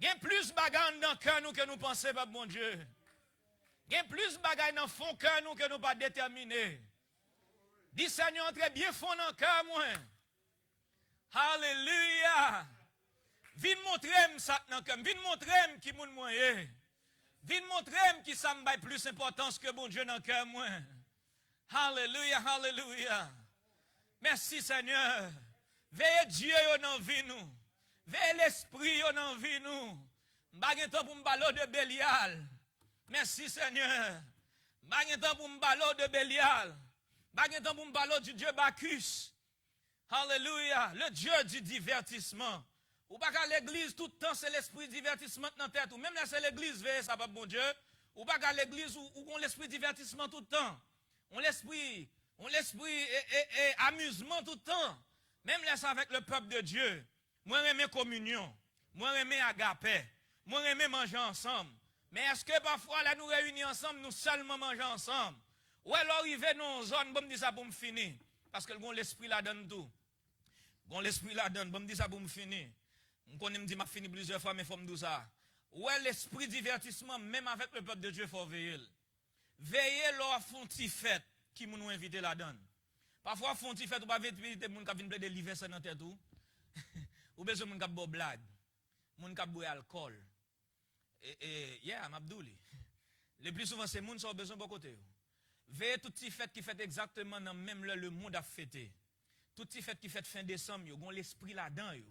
Il y a plus de bagages dans le cœur nous que nous pensons pas bon Dieu. Il y a plus de bagages dans le fond cœur nous que nous pas déterminés. Dis Seigneur entre bien fond dans le cœur moi. Alléluia. Viens montrer ça dans le cœur. Viens montrer qui moun moyen. Viens montrer qui ça me plus importance que bon Dieu dans le cœur moi. Alléluia, alléluia. Merci Seigneur. Veillez Dieu dans vie nous. Veillez l'esprit dans vie nous. M'bagé temps pour m'balo de Bélial. Merci Seigneur. M'bagé temps pour m'balo de Bélial. M'bagé temps pour m'balo du Dieu Bacchus. Alléluia, le Dieu du divertissement. Ou pas qu'à l'église tout le temps c'est l'esprit divertissement dans tête ou même là c'est l'église veille ça pas bon Dieu. Ou pas qu'à l'église où on l'esprit divertissement tout le temps. On l'esprit et amusement tout le temps. Même là ça avec le peuple de Dieu. Moi j'aime communion, moi j'aime agapé, moi j'aime manger ensemble. Mais est-ce que parfois là nous réunir ensemble nous seulement manger ensemble? Ou alors arriver dans une zone bon me dire ça pour me finir parce que l'esprit là donne tout. Gon l'esprit là donne bon me dire ça pour me finir. On connaît me dit m'a fini plusieurs fois mais faut me dire ça. Ouais l'esprit divertissement même avec le peuple de Dieu faut veiller. Veillez leur font ti fête qui nous inviter la donne. Parfois font ti fête ou pas inviter moun qui vinn plaider livrer ça dans tête ou. Ou besoin moun qui boire blague. Moun qui boire alcool. Yeah, m'abdouli. Le plus souvent c'est moun qui ont besoin de côté. Veillez tout ti fête qui fait exactement dans même le monde a fêté. Tout ti fête qui fait fin décembre yo gon l'esprit là-dedans yo.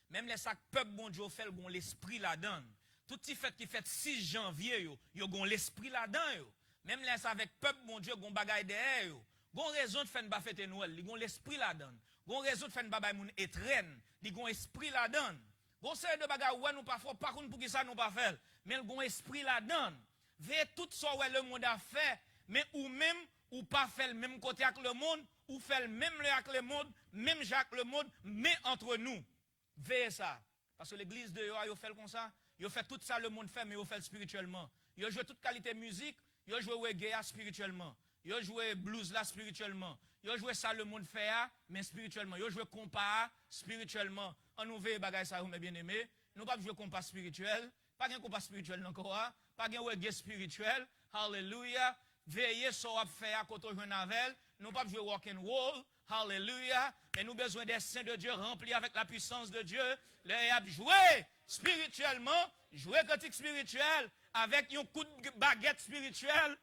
Même les sacs peuple bon Dieu fait gon l'esprit là-dedans. Tout ti fête qui fait 6 janvier yo gon l'esprit là-dedans yo. Même les avec peuple bon Dieu gon bagay derrière yo. Gon raison de faire ba fête Noël, li gon l'esprit là-dedans. Gon raison de faire ba bay moun étrennes, li gon esprit là-dedans. Gon série de bagay ouais nous parfois par contre pour qui ça nous pas faire, mais gon esprit là-dedans. Veille tout ça ouais le monde a fait, mais ou même ou pas faire le même côté avec le monde, ou faire le même avec le monde, même avec le monde, mais entre nous. Veillez ça. Parce que l'église de Yoa, ils fait comme ça. Ils fait tout ça, le monde fait, mais ils fait spirituellement. Ils jouent toute qualité de musique, ils jouent reggae spirituellement. Ils jouent blues là spirituellement. Ils jouent ça, le monde fait, mais spirituellement. Ils jouent compas spirituellement. On nous veille bagay ça, mes bien-aimés. Nous pas jouer compas spirituel. Pas de compas spirituel encore. Pas de reggae spirituel. Hallelujah. Veillez sur ce qu'on fait à côté de Navel. Nous pas jouer rock and roll. Hallelujah. Mais nous avons besoin des saints de Dieu remplis avec la puissance de Dieu. Les a joué spirituellement, jouer cantique spirituel avec un coup de baguette spirituelle.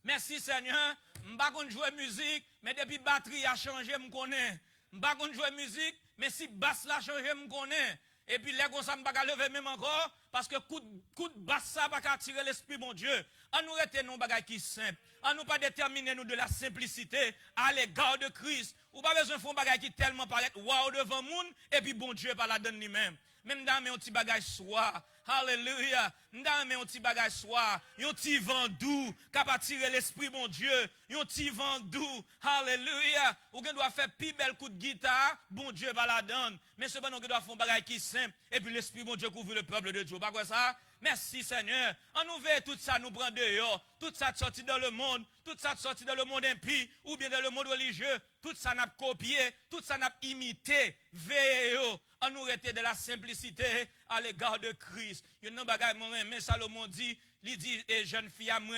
Merci Seigneur. Je ne sais pas jouer musique, mais depuis la batterie a changé, je connais. Je ne sais pas jouer musique, mais si basse a changé, je connais. Et puis les gars, ça ne pas lever même encore, parce que coup de basse, ça va attirer l'esprit, mon Dieu. On nous retenons bagay qui simple. On nous pas déterminer nous de la simplicité à l'égard de Christ. Ou pas besoin de faire bagay qui tellement paraît wow devant le monde, et puis bon Dieu par la donne lui-même. Même dans un petit bagage soir. Alléluia. Dans un petit bagage soir. Un petit vent doux. Capable tirer l'esprit, mon Dieu. Un petit vent doux. Alléluia. Ou qu'on doit faire plus bel coup de guitare. Bon Dieu va la donne. Mais cependant, on doit faire un bagage qui simple. Et puis l'esprit, mon Dieu, couvre le peuple de Dieu. Pas quoi ça? Merci Seigneur. On nous veut tout ça, nous prend dehors. Tout ça sorti dans le monde. Tout ça sorti dans le monde impie. Ou bien dans le monde religieux. Tout ça n'a copié. Tout ça n'a imité. Veillez. On nous rete de la simplicité à l'égard de Christ. Il y a un bagage, mais Salomon dit, il dit, jeune fille à moi,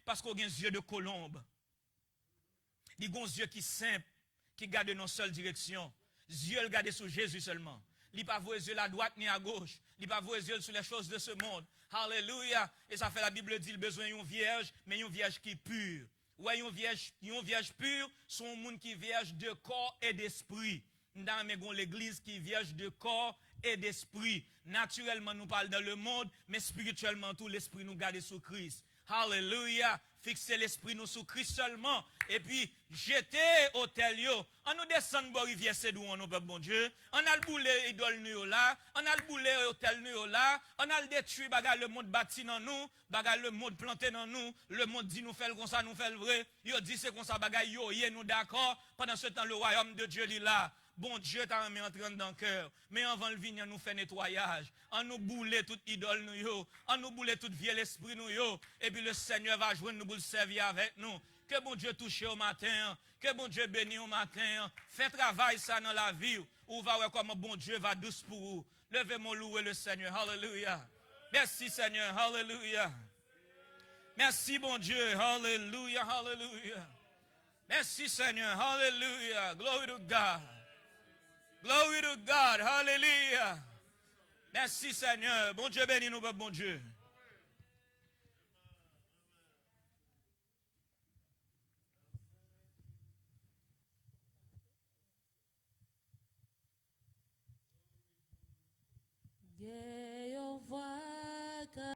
parce qu'on a un yeux de colombe. Il a un yeux qui simple, qui garde nos seules directions. Yeux le garde sur Jésus seulement. Il n'a pas vos yeux à droite ni à gauche. Il n'a pas vos yeux sur les choses de ce monde. Alléluia. Et ça fait la Bible dit, il a besoin d'une vierge, mais une vierge qui est pure. Ouais, une vierge pure, c'est un monde qui est vierge de corps et d'esprit. Dans l'église qui est vierge de corps et d'esprit. Naturellement, nous parlons dans le monde, mais spirituellement, tout l'esprit nous garde sur Christ. Hallelujah. Fixer l'esprit nous sur Christ seulement. Et puis, jeter au tel yo. On nous descend de rivière, c'est d'où on peut, bon Dieu. On a le boulet idole nous là. On a le boulet hôtel nous là. On a le détruit, bagarre le monde bâti dans nous. Bagarre le monde planté dans nous. Le monde dit nous fait le comme ça, nous fait le vrai. Yo dit c'est comme ça, bagarre yo, nous d'accord. Pendant ce temps, le royaume de Dieu est là. Bon Dieu t'a mis en train dans le cœur. Mais avant le venir, nous fait nettoyage. On nous boule toute idole nous yo. On nous boule toute vieil esprit nous yo. Et puis le Seigneur va joindre nous pour le servir avec nous. Que bon Dieu touche au matin. Que bon Dieu bénisse au matin. Fais travail ça dans la vie. Ou va voir comment bon Dieu va douce pour vous. Levez-moi louer le Seigneur. Hallelujah. Merci Seigneur. Hallelujah. Merci bon Dieu. Hallelujah. Hallelujah. Merci Seigneur. Hallelujah. Glory to God. Glory to God. Hallelujah. Merci Seigneur. Bon Dieu bénis nous, bon Dieu. Yeah.